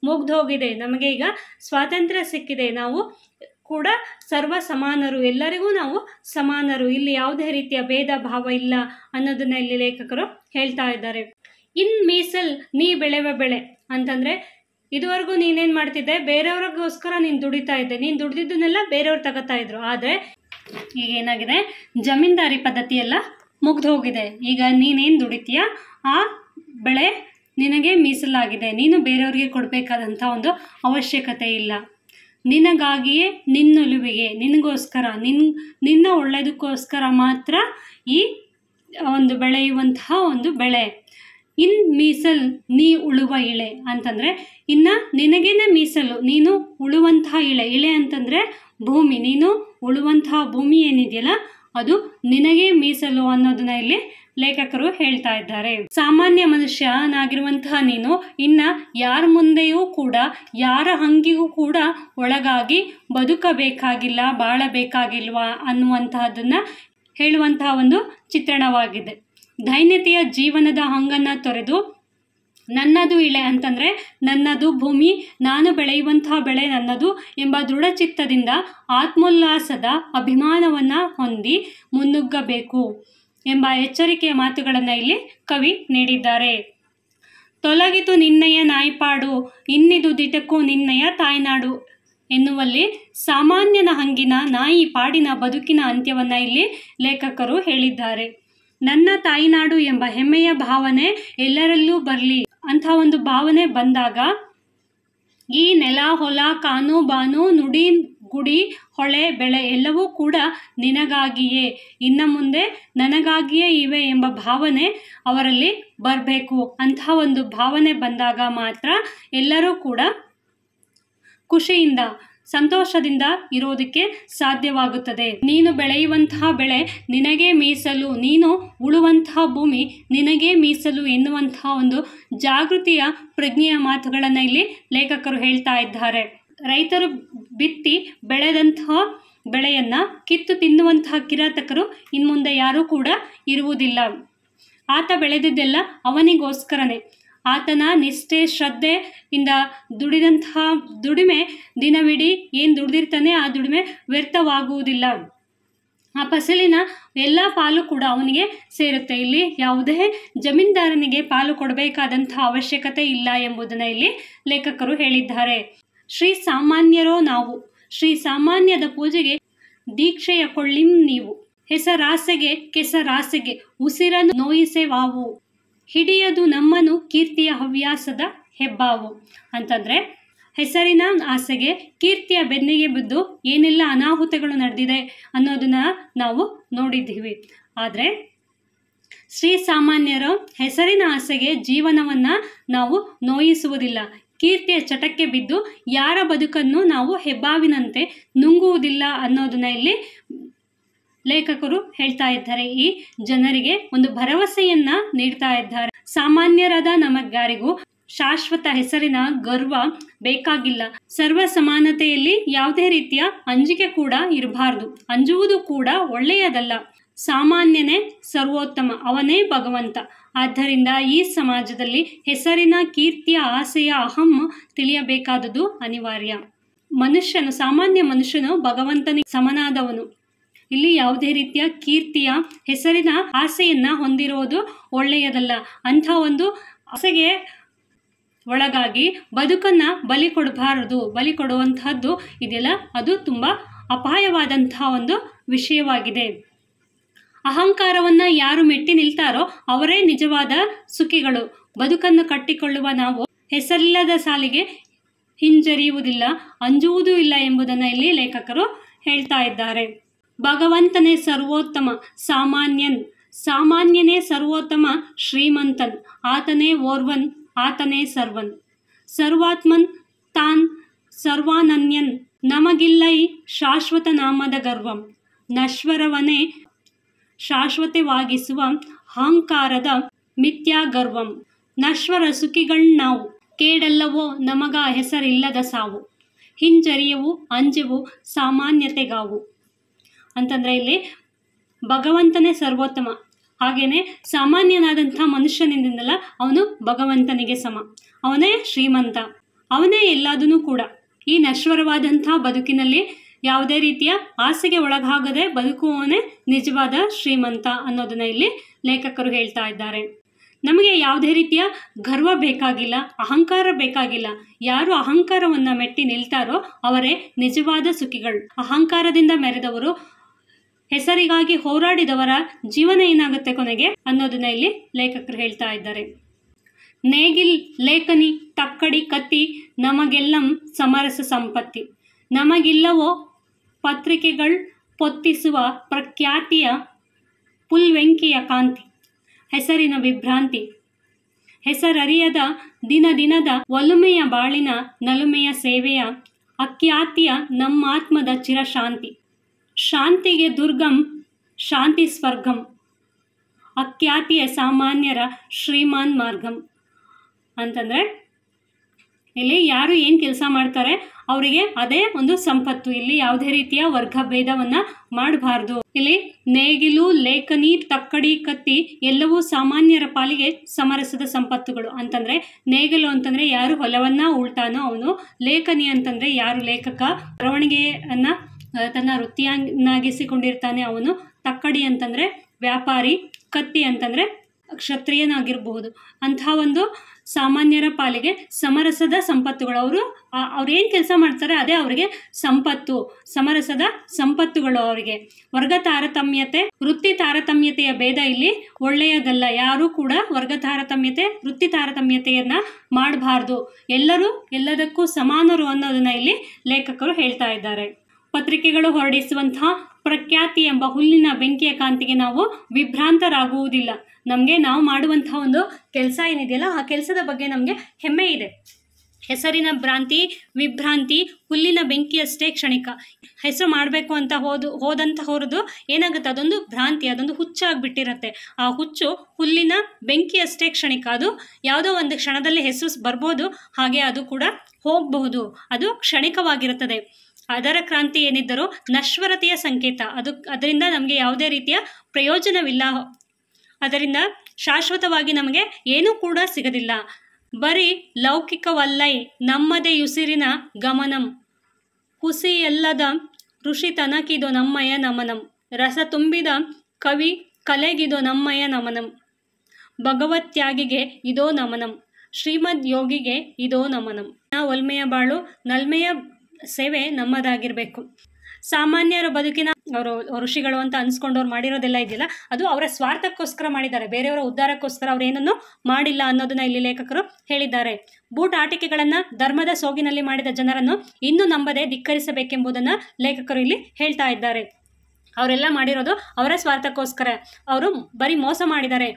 ಮುಗ್ದು ಹೋಗಿದೆ. ನಮಗೆ ಈಗ ಸ್ವಾತಂತ್ರ್ಯ ಸಿಕ್ಕಿದೆ, ನಾವು ಕೂಡ ಸರ್ವ ಸಮಾನರು, ಎಲ್ಲರಿಗೂ ನಾವು ಸಮಾನರು, ಇಲ್ಲಿ ಯಾವುದೇ ರೀತಿಯ ಭೇದ ಭಾವ ಇಲ್ಲ ಅನ್ನೋದನ್ನ ಇಲ್ಲಿ ಲೇಖಕರು ಹೇಳ್ತಾ ಇದ್ದಾರೆ. ಇನ್ ಮೀಸಲ್ ನೀ ಬೆಳೆವ ಬೆಳೆ ಅಂತಂದ್ರೆ, ಇದುವರೆಗೂ ನೀನೇನ್ ಮಾಡ್ತಿದ್ದೆ, ಬೇರೆಯವ್ರಿಗೋಸ್ಕರ ನೀನು ದುಡಿತಾ ಇದ್ದೆ, ನೀನು ದುಡ್ದಿದ್ದನ್ನೆಲ್ಲ ಬೇರೆಯವ್ರು ತಗೋತಾ ಇದ್ರು. ಆದರೆ ಈಗ ಏನಾಗಿದೆ, ಜಮೀನ್ದಾರಿ ಪದ್ಧತಿ ಎಲ್ಲ ಮುಗ್ದು ಹೋಗಿದೆ. ಈಗ ನೀನೇನು ದುಡಿತೀಯ ಆ ಬೆಳೆ ನಿನಗೆ ಮೀಸಲಾಗಿದೆ, ನೀನು ಬೇರೆಯವ್ರಿಗೆ ಕೊಡಬೇಕಾದಂಥ ಒಂದು ಅವಶ್ಯಕತೆ ಇಲ್ಲ. ನಿನಗಾಗಿಯೇ ನಿನ್ನೊಲುವಿಗೆ, ನಿನಗೋಸ್ಕರ, ನಿನ್ನ ಒಳ್ಳೆಯದಕ್ಕೋಸ್ಕರ ಮಾತ್ರ ಈ ಒಂದು ಬೆಳೆಯುವಂತಹ ಒಂದು ಬೆಳೆ. ಇನ್ ಮೀಸಲ್ ನೀ ಉಳುವ ಇಳೆ ಅಂತಂದರೆ, ಇನ್ನು ನಿನಗೇನೆ ಮೀಸಲು, ನೀನು ಉಳುವಂತಹ ಇಳೆ ಅಂತಂದರೆ ಭೂಮಿ, ನೀನು ಉಳುವಂತಹ ಭೂಮಿ ಏನಿದೆಯಲ್ಲ ಅದು ನಿನಗೆ ಮೀಸಲು ಅನ್ನೋದನ್ನ ಇಲ್ಲಿ ಲೇಖಕರು ಹೇಳ್ತಾ ಇದ್ದಾರೆ. ಸಾಮಾನ್ಯ ಮನುಷ್ಯನಾಗಿರುವಂತಹ ನೀನು ಇನ್ನ ಯಾರ ಮುಂದೆಯೂ ಕೂಡ, ಯಾರ ಹಂಗಿಗೂ ಕೂಡ ಒಳಗಾಗಿ ಬದುಕಬೇಕಾಗಿಲ್ಲ, ಬಾಳಬೇಕಾಗಿಲ್ವಾ ಅನ್ನುವಂತಹದನ್ನ ಹೇಳುವಂತಹ ಒಂದು ಚಿತ್ರಣವಾಗಿದೆ. ದೈನ್ಯತೆಯ ಜೀವನದ ಹಂಗನ್ನು ತೊರೆದು ನನ್ನದು ಇಳೆ ಅಂತಂದರೆ ನನ್ನದು ಭೂಮಿ, ನಾನು ಬೆಳೆಯುವಂತಹ ಬೆಳೆ ನನ್ನದು ಎಂಬ ದೃಢಚಿತ್ತದಿಂದ ಆತ್ಮೋಲ್ಲಾಸದ ಅಭಿಮಾನವನ್ನು ಹೊಂದಿ ಮುನ್ನುಗ್ಗಬೇಕು ಎಂಬ ಎಚ್ಚರಿಕೆಯ ಮಾತುಗಳನ್ನು ಇಲ್ಲಿ ಕವಿ ನೀಡಿದ್ದಾರೆ. ತೊಲಗಿತು ನಿನ್ನಯ ನಾಯ್ಪಾಡು, ಇನ್ನಿದು ದಿಟಕ್ಕೂ ನಿನ್ನಯ ತಾಯ್ನಾಡು ಎನ್ನುವಲ್ಲಿ ಸಾಮಾನ್ಯನ ಹಂಗಿನ ನಾಯಿ ಪಾಡಿನ ಬದುಕಿನ ಅಂತ್ಯವನ್ನು ಇಲ್ಲಿ ಲೇಖಕರು ಹೇಳಿದ್ದಾರೆ. ನನ್ನ ತಾಯಿನಾಡು ಎಂಬ ಹೆಮ್ಮೆಯ ಭಾವನೆ ಎಲ್ಲರಲ್ಲೂ ಬರಲಿ ಅಂಥ ಒಂದು ಭಾವನೆ ಬಂದಾಗ ಈ ನೆಲ, ಹೊಲ, ಕಾನು, ಬಾನು, ನುಡಿ, ಗುಡಿ, ಹೊಳೆ, ಬೆಳೆ ಎಲ್ಲವೂ ಕೂಡ ನಿನಗಾಗಿಯೇ, ಇನ್ನು ಮುಂದೆ ನನಗಾಗಿಯೇ ಇವೆ ಎಂಬ ಭಾವನೆ ಅವರಲ್ಲಿ ಬರಬೇಕು. ಅಂಥ ಒಂದು ಭಾವನೆ ಬಂದಾಗ ಮಾತ್ರ ಎಲ್ಲರೂ ಕೂಡ ಖುಷಿಯಿಂದ, ಸಂತೋಷದಿಂದ ಇರೋದಕ್ಕೆ ಸಾಧ್ಯವಾಗುತ್ತದೆ. ನೀನು ಬೆಳೆಯುವಂತಹ ಬೆಳೆ ನಿನಗೆ ಮೀಸಲು, ನೀನು ಉಳುವಂತಹ ಭೂಮಿ ನಿನಗೆ ಮೀಸಲು ಎನ್ನುವಂತಹ ಒಂದು ಜಾಗೃತಿಯ ಪ್ರಜ್ಞೆಯ ಮಾತುಗಳನ್ನು ಇಲ್ಲಿ ಲೇಖಕರು ಹೇಳ್ತಾ ಇದ್ದಾರೆ. ರೈತರು ಬಿತ್ತಿ ಬೆಳೆದಂತಹ ಬೆಳೆಯನ್ನು ಕಿತ್ತು ತಿನ್ನುವಂತಹ ಕಿರಾತಕರು ಇನ್ಮುಂದೆ ಯಾರೂ ಕೂಡ ಇರುವುದಿಲ್ಲ. ಆತ ಬೆಳೆದಿದ್ದೆಲ್ಲ ಅವನಿಗೋಸ್ಕರನೇ. ಆತನ ನಿಷ್ಠೆ, ಶ್ರದ್ಧೆಯಿಂದ ದುಡಿದಂತಹ ದುಡಿಮೆ ದಿನವಿಡೀ ಏನು ದುಡಿದಿರ್ತಾನೆ ಆ ದುಡಿಮೆ ವ್ಯರ್ಥವಾಗುವುದಿಲ್ಲ. ಆ ಫಸಲಿನ ಎಲ್ಲ ಪಾಲು ಕೂಡ ಅವನಿಗೆ ಸೇರುತ್ತೆ. ಇಲ್ಲಿ ಯಾವುದೇ ಜಮೀನ್ದಾರನಿಗೆ ಪಾಲು ಕೊಡಬೇಕಾದಂಥ ಅವಶ್ಯಕತೆ ಇಲ್ಲ ಎಂಬುದನ್ನು ಇಲ್ಲಿ ಲೇಖಕರು ಹೇಳಿದ್ದಾರೆ. ಶ್ರೀ ಸಾಮಾನ್ಯರೋ ನಾವು, ಶ್ರೀ ಸಾಮಾನ್ಯದ ಪೂಜೆಗೆ ದೀಕ್ಷೆಯ ಕೊಳ್ಳಿಂ ನೀವು, ಹೆಸರಾಸೆಗೆ ಕೆಸರಾಸೆಗೆ ಉಸಿರನ್ನು ನೋಯಿಸೆವಾವು, ಹಿಡಿಯದು ನಮ್ಮನು ಕೀರ್ತಿಯ ಹವ್ಯಾಸದ ಹೆಬ್ಬಾವು ಅಂತಂದರೆ, ಹೆಸರಿನ ಆಸೆಗೆ, ಕೀರ್ತಿಯ ಬೆನ್ನಿಗೆ ಬಿದ್ದು ಏನೆಲ್ಲ ಅನಾಹುತಗಳು ನಡೆದಿದೆ ಅನ್ನೋದನ್ನ ನಾವು ನೋಡಿದ್ದೀವಿ. ಆದರೆ ಶ್ರೀ ಸಾಮಾನ್ಯರ ಹೆಸರಿನ ಆಸೆಗೆ ಜೀವನವನ್ನು ನಾವು ನೋಯಿಸುವುದಿಲ್ಲ. ಕೀರ್ತಿಯ ಚಟಕ್ಕೆ ಬಿದ್ದು ಯಾರ ಬದುಕನ್ನು ನಾವು ಹೆಬ್ಬಾವಿನಂತೆ ನುಂಗುವುದಿಲ್ಲ ಅನ್ನೋದನ್ನ ಇಲ್ಲಿ ಲೇಖಕರು ಹೇಳ್ತಾ ಇದ್ದಾರೆ. ಈ ಜನರಿಗೆ ಒಂದು ಭರವಸೆಯನ್ನ ನೀಡ್ತಾ ಇದ್ದಾರೆ. ಸಾಮಾನ್ಯರಾದ ನಮಗ್ಯಾರಿಗೂ ಶಾಶ್ವತ ಹೆಸರಿನ ಗರ್ವ ಬೇಕಾಗಿಲ್ಲ. ಸರ್ವ ಸಮಾನತೆಯಲ್ಲಿ ಯಾವುದೇ ರೀತಿಯ ಅಂಜಿಕೆ ಕೂಡ ಇರಬಾರ್ದು. ಅಂಜುವುದು ಕೂಡ ಒಳ್ಳೆಯದಲ್ಲ. ಸಾಮಾನ್ಯನೇ ಸರ್ವೋತ್ತಮ, ಅವನೇ ಭಗವಂತ. ಆದ್ದರಿಂದ ಈ ಸಮಾಜದಲ್ಲಿ ಹೆಸರಿನ, ಕೀರ್ತಿಯ ಆಸೆಯ ಅಹಂ ತಿಳಿಯಬೇಕಾದುದು ಅನಿವಾರ್ಯ. ಮನುಷ್ಯನು, ಸಾಮಾನ್ಯ ಮನುಷ್ಯನು ಭಗವಂತನಿಗೆ ಸಮನಾದವನು. ಇಲ್ಲಿ ಯಾವುದೇ ರೀತಿಯ ಕೀರ್ತಿಯ, ಹೆಸರಿನ ಆಸೆಯನ್ನು ಹೊಂದಿರೋದು ಒಳ್ಳೆಯದಲ್ಲ. ಅಂಥ ಒಂದು ಆಸೆಗೆ ಒಳಗಾಗಿ ಬದುಕನ್ನು ಬಲಿ ಕೊಡಬಾರದು. ಬಲಿ ಕೊಡುವಂತಹದ್ದು ಇದೆಯಲ್ಲ, ಅದು ತುಂಬ ಅಪಾಯವಾದಂತಹ ಒಂದು ವಿಷಯವಾಗಿದೆ. ಅಹಂಕಾರವನ್ನು ಯಾರು ಮೆಟ್ಟಿ ನಿಲ್ತಾರೋ ಅವರೇ ನಿಜವಾದ ಸುಖಿಗಳು. ಬದುಕನ್ನು ಕಟ್ಟಿಕೊಳ್ಳುವ ನಾವು ಹೆಸರಿಲ್ಲದ ಸಾಲಿಗೆ ಹಿಂಜರಿಯುವುದಿಲ್ಲ, ಅಂಜುವುದೂ ಇಲ್ಲ ಎಂಬುದನ್ನು ಇಲ್ಲಿ ಲೇಖಕರು ಹೇಳ್ತಾ ಇದ್ದಾರೆ. ಭಗವಂತನೇ ಸರ್ವೋತ್ತಮ ಸಾಮಾನ್ಯನ್, ಸಾಮಾನ್ಯನೇ ಸರ್ವೋತ್ತಮ ಶ್ರೀಮಂತನ್, ಆತನೇ ಓರ್ವನ್, ಆತನೇ ಸರ್ವನ್, ಸರ್ವಾತ್ಮನ್ ತಾನ್ ಸರ್ವಾನನ್ಯನ್, ನಮಗಿಲ್ಲೈ ಶಾಶ್ವತ ನಾಮದ ಗರ್ವಂ, ನಶ್ವರವನೇ ಶಾಶ್ವತವಾಗಿಸುವ ಅಹಂಕಾರದ ಮಿಥ್ಯಾಗರ್ವಂ, ನಶ್ವರ ಸುಖಿಗಳ್ನಾವು, ಕೇಡಲ್ಲವೋ ನಮಗ ಹೆಸರಿಲ್ಲದ ಸಾವು, ಹಿಂಜರಿಯವು ಅಂಜೆವು ಸಾಮಾನ್ಯತೆಗಾವು. ಅಂತಂದರೆ ಇಲ್ಲಿ ಭಗವಂತನೇ ಸರ್ವೋತ್ತಮ, ಹಾಗೆಯೇ ಸಾಮಾನ್ಯನಾದಂಥ ಮನುಷ್ಯನಿಂದಲ್ಲ, ಅವನು ಭಗವಂತನಿಗೆ ಸಮ, ಅವನೇ ಶ್ರೀಮಂತ, ಅವನೇ ಎಲ್ಲದೂ ಕೂಡ. ಈ ನಶ್ವರವಾದಂಥ ಬದುಕಿನಲ್ಲಿ ಯಾವುದೇ ರೀತಿಯ ಆಸೆಗೆ ಒಳಗಾಗದೆ ಬದುಕುವವನೇ ನಿಜವಾದ ಶ್ರೀಮಂತ ಅನ್ನೋದನ್ನ ಇಲ್ಲಿ ಲೇಖಕರು ಹೇಳ್ತಾ ಇದ್ದಾರೆ. ನಮಗೆ ಯಾವುದೇ ರೀತಿಯ ಗರ್ವ ಬೇಕಾಗಿಲ್ಲ, ಅಹಂಕಾರ ಬೇಕಾಗಿಲ್ಲ. ಯಾರು ಅಹಂಕಾರವನ್ನು ಮೆಟ್ಟಿ ನಿಲ್ತಾರೋ ಅವರೇ ನಿಜವಾದ ಸುಖಿಗಳು. ಅಹಂಕಾರದಿಂದ ಮೆರೆದವರು, ಹೆಸರಿಗಾಗಿ ಹೋರಾಡಿದವರ ಜೀವನ ಏನಾಗುತ್ತೆ ಕೊನೆಗೆ ಅನ್ನೋದನ್ನ ಇಲ್ಲಿ ಲೇಖಕರು ಹೇಳ್ತಾ ಇದ್ದಾರೆ. ನೇಗಿಲ್ ಲೇಖನಿ ತಕ್ಕಡಿ ಕತ್ತಿ ನಮಗೆಲ್ಲಂ ಸಮರಸ ಸಂಪತ್ತಿ, ನಮಗಿಲ್ಲವೋ ಪತ್ರಿಕೆಗಳು ಪೊತ್ತಿಸುವ ಪ್ರಖ್ಯಾತಿಯ ಪುಲ್ವೆಂಕಿಯ ಕಾಂತಿ, ಹೆಸರಿನ ವಿಭ್ರಾಂತಿ, ಹೆಸರರಿಯದ ದಿನ ದಿನದ ಒಲುಮೆಯ ಬಾಳಿನ ನಲುಮೆಯ ಸೇವೆಯ ಅಖ್ಯಾತಿಯ ನಮ್ಮಾತ್ಮದ ಚಿರಶಾಂತಿ, ಶಾಂತಿಗೆ ದುರ್ಗಂ ಶಾಂತಿ ಸ್ವರ್ಗಂ, ಅಖ್ಯಾತಿಯ ಸಾಮಾನ್ಯರ ಶ್ರೀಮಾನ್ ಮಾರ್ಗಂ. ಅಂತಂದರೆ ಇಲ್ಲಿ ಯಾರು ಏನು ಕೆಲಸ ಮಾಡ್ತಾರೆ ಅವರಿಗೆ ಅದೇ ಒಂದು ಸಂಪತ್ತು. ಇಲ್ಲಿ ಯಾವುದೇ ರೀತಿಯ ವರ್ಗ ಭೇದವನ್ನು ಮಾಡಬಾರ್ದು. ಇಲ್ಲಿ ನೇಗಿಲು ಲೇಖನಿ ತಕ್ಕಡಿ ಕತ್ತಿ ಎಲ್ಲವೂ ಸಾಮಾನ್ಯರ ಪಾಲಿಗೆ ಸಮರಸದ ಸಂಪತ್ತುಗಳು. ಅಂತಂದರೆ ನೇಗಿಲು ಅಂತಂದರೆ ಯಾರು ಹೊಲವನ್ನು ಉಳ್ತಾನೋ ಅವನು, ಲೇಖನಿ ಅಂತಂದರೆ ಯಾರು ಲೇಖಕ ಬರವಣಿಗೆಯನ್ನು ತನ್ನ ವೃತ್ತಿಯನ್ನಾಗಿಸಿಕೊಂಡಿರ್ತಾನೆ ಅವನು, ತಕ್ಕಡಿ ಅಂತಂದರೆ ವ್ಯಾಪಾರಿ, ಕತ್ತಿ ಅಂತಂದರೆ ಕ್ಷತ್ರಿಯನಾಗಿರಬಹುದು. ಅಂತಹ ಒಂದು ಸಾಮಾನ್ಯರ ಪಾಲಿಗೆ ಸಮರಸದ ಸಂಪತ್ತುಗಳು. ಅವ್ರು ಏನು ಕೆಲಸ ಮಾಡ್ತಾರೆ ಅದೇ ಅವರಿಗೆ ಸಂಪತ್ತು, ಸಮರಸದ ಸಂಪತ್ತುಗಳು ಅವರಿಗೆ. ವರ್ಗ ತಾರತಮ್ಯತೆ, ವೃತ್ತಿ ತಾರತಮ್ಯತೆಯ ಭೇದ ಇಲ್ಲಿ ಒಳ್ಳೆಯದಲ್ಲ. ಯಾರೂ ಕೂಡ ವರ್ಗ ತಾರತಮ್ಯತೆ, ವೃತ್ತಿ ತಾರತಮ್ಯತೆಯನ್ನು ಮಾಡಬಾರ್ದು. ಎಲ್ಲರೂ ಎಲ್ಲದಕ್ಕೂ ಸಮಾನರು ಅನ್ನೋದನ್ನ ಇಲ್ಲಿ ಲೇಖಕರು ಹೇಳ್ತಾ ಇದ್ದಾರೆ. ಪತ್ರಿಕೆಗಳು ಹೊರಡಿಸುವಂತಹ ಪ್ರಖ್ಯಾತಿ ಎಂಬ ಹುಲ್ಲಿನ ಬೆಂಕಿಯ ಕಾಂತಿಗೆ ನಾವು ವಿಭ್ರಾಂತರಾಗುವುದಿಲ್ಲ. ನಮಗೆ ನಾವು ಮಾಡುವಂತಹ ಒಂದು ಕೆಲಸ ಏನಿದೆಯಲ್ಲ ಆ ಕೆಲಸದ ಬಗ್ಗೆ ನಮಗೆ ಹೆಮ್ಮೆ ಇದೆ. ಹೆಸರಿನ ಭ್ರಾಂತಿ ವಿಭ್ರಾಂತಿ ಹುಲ್ಲಿನ ಬೆಂಕಿಯಷ್ಟೇ ಕ್ಷಣಿಕ. ಹೆಸರು ಮಾಡಬೇಕು ಅಂತ ಹೋದಂತ ಹೊರದು ಏನಾಗುತ್ತೆ, ಅದೊಂದು ಭ್ರಾಂತಿ, ಅದೊಂದು ಹುಚ್ಚಾಗ್ಬಿಟ್ಟಿರತ್ತೆ. ಆ ಹುಚ್ಚು ಹುಲ್ಲಿನ ಬೆಂಕಿಯಷ್ಟೇ ಕ್ಷಣಿಕ. ಅದು ಯಾವುದೋ ಒಂದು ಕ್ಷಣದಲ್ಲಿ ಹೆಸರು ಬರ್ಬೋದು, ಹಾಗೆ ಅದು ಕೂಡ ಹೋಗಬಹುದು. ಅದು ಕ್ಷಣಿಕವಾಗಿರುತ್ತದೆ. ಅದರ ಕ್ರಾಂತಿ ಏನಿದ್ದರೂ ನಶ್ವರತೆಯ ಸಂಕೇತ. ಅದರಿಂದ ನಮಗೆ ಯಾವುದೇ ರೀತಿಯ ಪ್ರಯೋಜನವಿಲ್ಲ. ಅದರಿಂದ ಶಾಶ್ವತವಾಗಿ ನಮಗೆ ಏನೂ ಕೂಡ ಸಿಗದಿಲ್ಲ. ಬರೀ ಲೌಕಿಕವಲ್ಲೈ ನಮ್ಮದೇ ಉಸಿರಿನ ಗಮನಂ, ಹುಸಿಯಲ್ಲದ ಋಷಿ ತನಕಿದು ನಮ್ಮಯ ನಮನಂ, ರಸ ತುಂಬಿದ ಕವಿ ಕಲೆಗಿದು ನಮ್ಮಯ ನಮನಂ, ಭಗವತ್ಯಾಗಿಗೆ ಇದೋ ನಮನಂ, ಶ್ರೀಮದ್ ಯೋಗಿಗೆ ಇದೋ ನಮನಂ. ಒಲ್ಮೆಯ ಬಾಳು ನಲ್ಮೆಯ ಸೇವೆ ನಮ್ಮದಾಗಿರಬೇಕು. ಸಾಮಾನ್ಯರ ಬದುಕಿನ ಅವರು ಋಷಿಗಳು ಅಂತ ಅನ್ಸ್ಕೊಂಡವ್ರು ಮಾಡಿರೋದೆಲ್ಲ ಇದೆಯಲ್ಲ ಅದು ಅವರ ಸ್ವಾರ್ಥಕ್ಕೋಸ್ಕರ ಮಾಡಿದ್ದಾರೆ, ಬೇರೆಯವರ ಉದ್ಧಾರಕ್ಕೋಸ್ಕರ ಅವರೇನನ್ನು ಮಾಡಿಲ್ಲ ಅನ್ನೋದನ್ನ ಇಲ್ಲಿ ಲೇಖಕರು ಹೇಳಿದ್ದಾರೆ. ಬೂಟ್ ಆಟಿಕೆಗಳನ್ನು ಧರ್ಮದ ಸೋಗಿನಲ್ಲಿ ಮಾಡಿದ ಜನರನ್ನು ಇನ್ನೂ ನಂಬದೆ ಧಿಕ್ಕರಿಸಬೇಕೆಂಬುದನ್ನು ಲೇಖಕರು ಇಲ್ಲಿ ಹೇಳ್ತಾ ಇದ್ದಾರೆ. ಅವರೆಲ್ಲ ಮಾಡಿರೋದು ಅವರ ಸ್ವಾರ್ಥಕ್ಕೋಸ್ಕರ. ಅವರು ಬರೀ ಮೋಸ ಮಾಡಿದ್ದಾರೆ,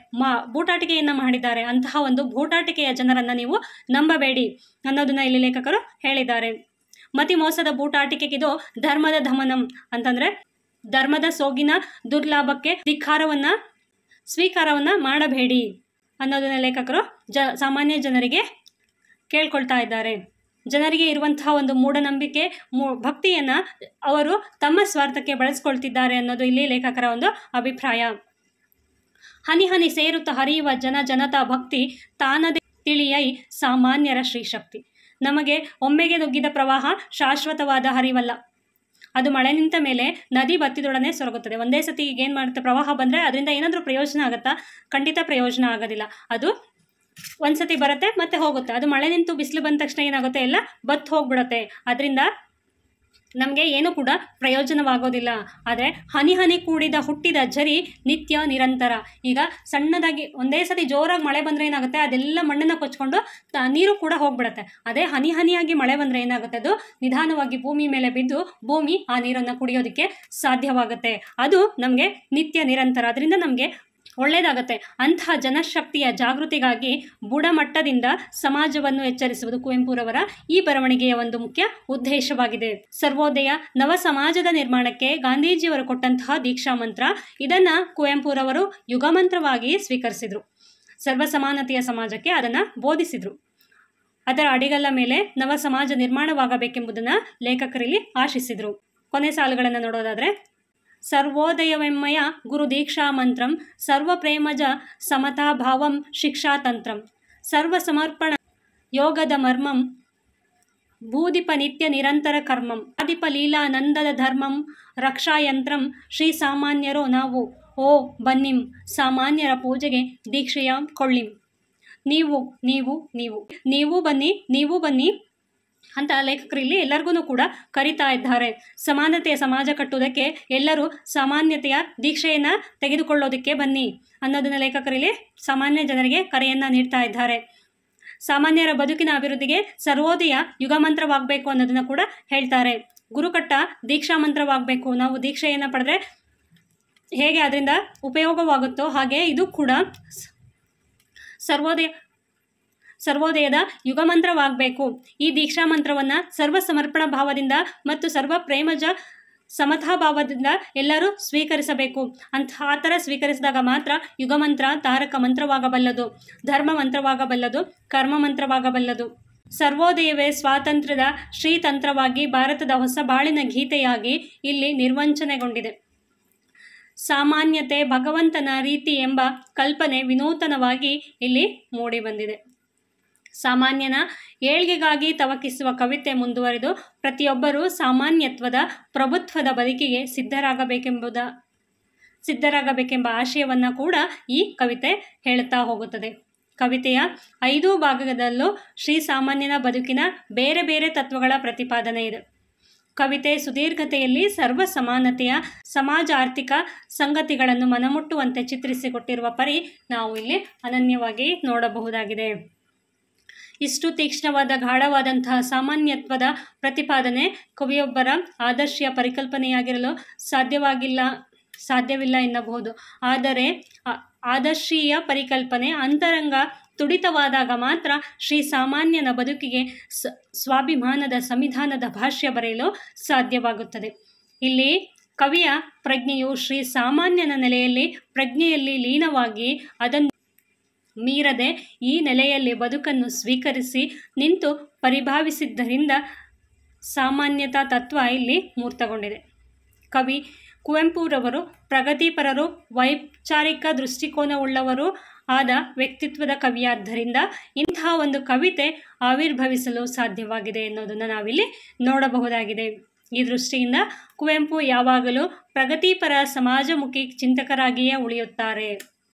ಬೂಟಾಟಿಕೆಯನ್ನು ಮಾಡಿದ್ದಾರೆ. ಅಂತಹ ಒಂದು ಬೂಟಾಟಿಕೆಯ ಜನರನ್ನು ನೀವು ನಂಬಬೇಡಿ ಅನ್ನೋದನ್ನ ಇಲ್ಲಿ ಲೇಖಕರು ಹೇಳಿದ್ದಾರೆ. ಮತಿ ಮೋಸದ ಬೂಟಾಟಿಕೆಗಿದು ಧರ್ಮದ ದಮನಂ ಅಂತಂದರೆ ಧರ್ಮದ ಸೋಗಿನ ದುರ್ಲಾಭಕ್ಕೆ ಸ್ವೀಕಾರವನ್ನು ಮಾಡಬೇಡಿ ಅನ್ನೋದನ್ನ ಲೇಖಕರು ಸಾಮಾನ್ಯ ಜನರಿಗೆ ಕೇಳ್ಕೊಳ್ತಾ ಇದ್ದಾರೆ. ಜನರಿಗೆ ಇರುವಂತಹ ಒಂದು ಮೂಢನಂಬಿಕೆ, ಭಕ್ತಿಯನ್ನು ಅವರು ತಮ್ಮ ಸ್ವಾರ್ಥಕ್ಕೆ ಬಳಸ್ಕೊಳ್ತಿದ್ದಾರೆ ಅನ್ನೋದು ಇಲ್ಲಿ ಲೇಖಕರ ಒಂದು ಅಭಿಪ್ರಾಯ. ಹನಿ ಹನಿ ಸೇರುತ್ತ ಹರಿಯುವ ಜನತಾ ಭಕ್ತಿ ತಾನದೇ ತಿಳಿಯೈ ಸಾಮಾನ್ಯರ ಶ್ರೀಶಕ್ತಿ. ನಮಗೆ ಒಮ್ಮೆಗೆ ನುಗ್ಗಿದ ಪ್ರವಾಹ ಶಾಶ್ವತವಾದ ಹರಿವಲ್ಲ. ಅದು ಮಳೆ ನಿಂತ ಮೇಲೆ ನದಿ ಬತ್ತಿದೊಡನೆ ಸೊರಗುತ್ತದೆ. ಒಂದೇ ಸತಿ ಏನು ಮಾಡುತ್ತೆ, ಪ್ರವಾಹ ಬಂದರೆ ಅದರಿಂದ ಏನಾದರೂ ಪ್ರಯೋಜನ ಆಗುತ್ತಾ? ಖಂಡಿತ ಪ್ರಯೋಜನ ಆಗೋದಿಲ್ಲ. ಅದು ಒಂದ್ಸತಿ ಬರುತ್ತೆ ಮತ್ತೆ ಹೋಗುತ್ತೆ. ಅದು ಮಳೆ ನಿಂತು ಬಿಸಿಲು ಬಂದ ತಕ್ಷಣ ಏನಾಗುತ್ತೆ, ಎಲ್ಲ ಬತ್ತು ಹೋಗ್ಬಿಡುತ್ತೆ. ಅದರಿಂದ ನಮಗೆ ಏನು ಕೂಡ ಪ್ರಯೋಜನವಾಗೋದಿಲ್ಲ. ಆದರೆ ಹನಿ ಹನಿ ಕೂಡಿದ ಹುಟ್ಟಿದ ಝರಿ ನಿತ್ಯ ನಿರಂತರ. ಈಗ ಸಣ್ಣದಾಗಿ ಒಂದೇ ಸತಿ ಜೋರಾಗಿ ಮಳೆ ಬಂದರೆ ಏನಾಗುತ್ತೆ, ಅದೆಲ್ಲ ಮಣ್ಣನ್ನು ಕೊಚ್ಕೊಂಡು ನೀರು ಕೂಡ ಹೋಗ್ಬಿಡುತ್ತೆ. ಅದೇ ಹನಿ ಹನಿಯಾಗಿ ಮಳೆ ಬಂದರೆ ಏನಾಗುತ್ತೆ, ಅದು ನಿಧಾನವಾಗಿ ಭೂಮಿ ಮೇಲೆ ಬಿದ್ದು ಭೂಮಿ ಆ ನೀರನ್ನು ಕುಡಿಯೋದಕ್ಕೆ ಸಾಧ್ಯವಾಗುತ್ತೆ. ಅದು ನಮಗೆ ನಿತ್ಯ ನಿರಂತರ, ಅದರಿಂದ ನಮಗೆ ಒಳ್ಳೆಯದಾಗತ್ತೆ. ಅಂತಹ ಜನಶಕ್ತಿಯ ಜಾಗೃತಿಗಾಗಿ ಬುಡಮಟ್ಟದಿಂದ ಸಮಾಜವನ್ನು ಎಚ್ಚರಿಸುವುದು ಕುವೆಂಪುರವರ ಈ ಬರವಣಿಗೆಯ ಒಂದು ಮುಖ್ಯ ಉದ್ದೇಶವಾಗಿದೆ. ಸರ್ವೋದಯ ನವ ಸಮಾಜದ ನಿರ್ಮಾಣಕ್ಕೆ ಗಾಂಧೀಜಿಯವರು ಕೊಟ್ಟಂತಹ ದೀಕ್ಷಾ ಮಂತ್ರ, ಇದನ್ನು ಕುವೆಂಪುರವರು ಯುಗಮಂತ್ರವಾಗಿ ಸ್ವೀಕರಿಸಿದರು. ಸರ್ವ ಸಮಾನತೆಯ ಸಮಾಜಕ್ಕೆ ಅದನ್ನು ಬೋಧಿಸಿದರು. ಅದರ ಅಡಿಗಲ್ಲ ಮೇಲೆ ನವ ಸಮಾಜ ನಿರ್ಮಾಣವಾಗಬೇಕೆಂಬುದನ್ನು ಲೇಖಕರಲ್ಲಿ ಆಶಿಸಿದರು. ಕೊನೆ ಸಾಲುಗಳನ್ನು ನೋಡೋದಾದರೆ, ಸರ್ವೋದಯವೆಮ್ಮಯ ಗುರು ದೀಕ್ಷಾ ಮಂತ್ರಂ ಸರ್ವ ಪ್ರೇಮಜ ಸಮತಾಭಾವಂ ಶಿಕ್ಷಾತಂತ್ರಂ ಸರ್ವ ಸಮರ್ಪಣ ಯೋಗದ ಮರ್ಮಂ ಭೂದಿಪ ನಿತ್ಯ ನಿರಂತರ ಕರ್ಮಂ ಆದಿಪ ಲೀಲಾನಂದದ ಧರ್ಮಂ ರಕ್ಷಾಯಂತ್ರಂ ಶ್ರೀ ಸಾಮಾನ್ಯರೋ ನಾವು ಓ ಬನ್ನಿಂ ಸಾಮಾನ್ಯರ ಪೂಜೆಗೆ ದೀಕ್ಷೆಯ ಕೊಳ್ಳಿಂ. ನೀವು ನೀವು ನೀವು ನೀವು ಬನ್ನಿ, ನೀವು ಬನ್ನಿ ಅಂತ ಲೇಖಕರಲ್ಲಿ ಎಲ್ಲರಿಗೂ ಕೂಡ ಕರಿತಾ ಇದ್ದಾರೆ. ಸಮಾನತೆಯ ಸಮಾಜ ಕಟ್ಟುವುದಕ್ಕೆ ಎಲ್ಲರೂ ಸಾಮಾನ್ಯತೆಯ ದೀಕ್ಷೆಯನ್ನು ತೆಗೆದುಕೊಳ್ಳೋದಕ್ಕೆ ಬನ್ನಿ ಅನ್ನೋದನ್ನು ಲೇಖಕರಲ್ಲಿ ಸಾಮಾನ್ಯ ಜನರಿಗೆ ಕರೆಯನ್ನು ನೀಡ್ತಾ ಇದ್ದಾರೆ. ಸಾಮಾನ್ಯರ ಬದುಕಿನ ಅಭಿವೃದ್ಧಿಗೆ ಸರ್ವೋದಯ ಯುಗಮಂತ್ರವಾಗಬೇಕು ಅನ್ನೋದನ್ನು ಕೂಡ ಹೇಳ್ತಾರೆ. ಗುರುಕಟ್ಟ ದೀಕ್ಷಾ ಮಂತ್ರವಾಗಬೇಕು. ನಾವು ದೀಕ್ಷೆಯನ್ನು ಪಡೆದ್ರೆ ಹೇಗೆ ಅದರಿಂದ ಉಪಯೋಗವಾಗುತ್ತೋ ಹಾಗೆ ಇದು ಕೂಡ ಸರ್ವೋದಯದ ಯುಗಮಂತ್ರವಾಗಬೇಕು. ಈ ದೀಕ್ಷಾ ಮಂತ್ರವನ್ನು ಸರ್ವ ಸಮರ್ಪಣ ಭಾವದಿಂದ ಮತ್ತು ಸರ್ವ ಪ್ರೇಮಜ ಸಮತಾಭಾವದಿಂದ ಎಲ್ಲರೂ ಸ್ವೀಕರಿಸಬೇಕು. ಆ ಥರ ಸ್ವೀಕರಿಸಿದಾಗ ಮಾತ್ರ ಯುಗಮಂತ್ರ ತಾರಕ ಮಂತ್ರವಾಗಬಲ್ಲದು, ಧರ್ಮ ಮಂತ್ರವಾಗಬಲ್ಲದು, ಕರ್ಮ ಮಂತ್ರವಾಗಬಲ್ಲದು. ಸರ್ವೋದಯವೇ ಸ್ವಾತಂತ್ರ್ಯದ ಶ್ರೀತಂತ್ರವಾಗಿ ಭಾರತದ ಹೊಸ ಬಾಳಿನ ಗೀತೆಯಾಗಿ ಇಲ್ಲಿ ನಿರ್ವಂಚನೆಗೊಂಡಿದೆ. ಸಾಮಾನ್ಯತೆ ಭಗವಂತನ ರೀತಿ ಎಂಬ ಕಲ್ಪನೆ ವಿನೂತನವಾಗಿ ಇಲ್ಲಿ ಮೂಡಿಬಂದಿದೆ. ಸಾಮಾನ್ಯನ ಏಳ್ಗೆಗಾಗಿ ತವಕಿಸುವ ಕವಿತೆ ಮುಂದುವರೆದು ಪ್ರತಿಯೊಬ್ಬರೂ ಸಾಮಾನ್ಯತ್ವದ ಪ್ರಭುತ್ವದ ಬದುಕಿಗೆ ಸಿದ್ಧರಾಗಬೇಕೆಂಬ ಆಶಯವನ್ನು ಕೂಡ ಈ ಕವಿತೆ ಹೇಳುತ್ತಾ ಹೋಗುತ್ತದೆ. ಕವಿತೆಯ 5 ಭಾಗದಲ್ಲೂ ಶ್ರೀ ಸಾಮಾನ್ಯನ ಬದುಕಿನ ಬೇರೆ ಬೇರೆ ತತ್ವಗಳ ಪ್ರತಿಪಾದನೆ ಇದೆ. ಕವಿತೆ ಸುದೀರ್ಘತೆಯಲ್ಲಿ ಸರ್ವ ಸಮಾನತೆಯ ಸಮಾಜ ಆರ್ಥಿಕ ಸಂಗತಿಗಳನ್ನು ಮನಮುಟ್ಟುವಂತೆ ಚಿತ್ರಿಸಿಕೊಟ್ಟಿರುವ ಪರಿ ನಾವು ಇಲ್ಲಿ ಅನನ್ಯವಾಗಿ ನೋಡಬಹುದಾಗಿದೆ. ಇಷ್ಟು ತೀಕ್ಷ್ಣವಾದ ಗಾಢವಾದಂತಹ ಸಾಮಾನ್ಯತ್ವದ ಪ್ರತಿಪಾದನೆ ಕವಿಯೊಬ್ಬರ ಆದರ್ಶೀಯ ಪರಿಕಲ್ಪನೆಯಾಗಿರಲು ಸಾಧ್ಯವಿಲ್ಲ ಎನ್ನಬಹುದು. ಆದರೆ ಆದರ್ಶೀಯ ಪರಿಕಲ್ಪನೆ ಅಂತರಂಗ ತುಡಿತವಾದಾಗ ಮಾತ್ರ ಶ್ರೀ ಸಾಮಾನ್ಯನ ಬದುಕಿಗೆ ಸ್ವಾಭಿಮಾನದ ಸಂವಿಧಾನದ ಭಾಷ್ಯ ಬರೆಯಲು ಸಾಧ್ಯವಾಗುತ್ತದೆ. ಇಲ್ಲಿ ಕವಿಯ ಪ್ರಜ್ಞೆಯು ಶ್ರೀ ಸಾಮಾನ್ಯನ ನೆಲೆಯಲ್ಲಿ ಪ್ರಜ್ಞೆಯಲ್ಲಿ ಲೀನವಾಗಿ ಅದನ್ನು ಮೀರದೆ ಈ ನೆಲೆಯಲ್ಲಿ ಬದುಕನ್ನು ಸ್ವೀಕರಿಸಿ ನಿಂತು ಪರಿಭಾವಿಸಿದ್ದರಿಂದ ಸಾಮಾನ್ಯತಾ ತತ್ವ ಇಲ್ಲಿ ಮೂರ್ತಗೊಂಡಿದೆ. ಕವಿ ಕುವೆಂಪುರವರು ಪ್ರಗತಿಪರರು, ವೈಚಾರಿಕ ದೃಷ್ಟಿಕೋನವುಳ್ಳವರು ಆದ ವ್ಯಕ್ತಿತ್ವದ ಕವಿಯಾದ್ದರಿಂದ ಇಂತಹ ಒಂದು ಕವಿತೆ ಆವಿರ್ಭವಿಸಲು ಸಾಧ್ಯವಾಗಿದೆ ಎನ್ನುವುದನ್ನು ನಾವಿಲ್ಲಿ ನೋಡಬಹುದಾಗಿದೆ. ಈ ದೃಷ್ಟಿಯಿಂದ ಕುವೆಂಪು ಯಾವಾಗಲೂ ಪ್ರಗತಿಪರ ಸಮಾಜಮುಖಿ ಚಿಂತಕರಾಗಿಯೇ ಉಳಿಯುತ್ತಾರೆ.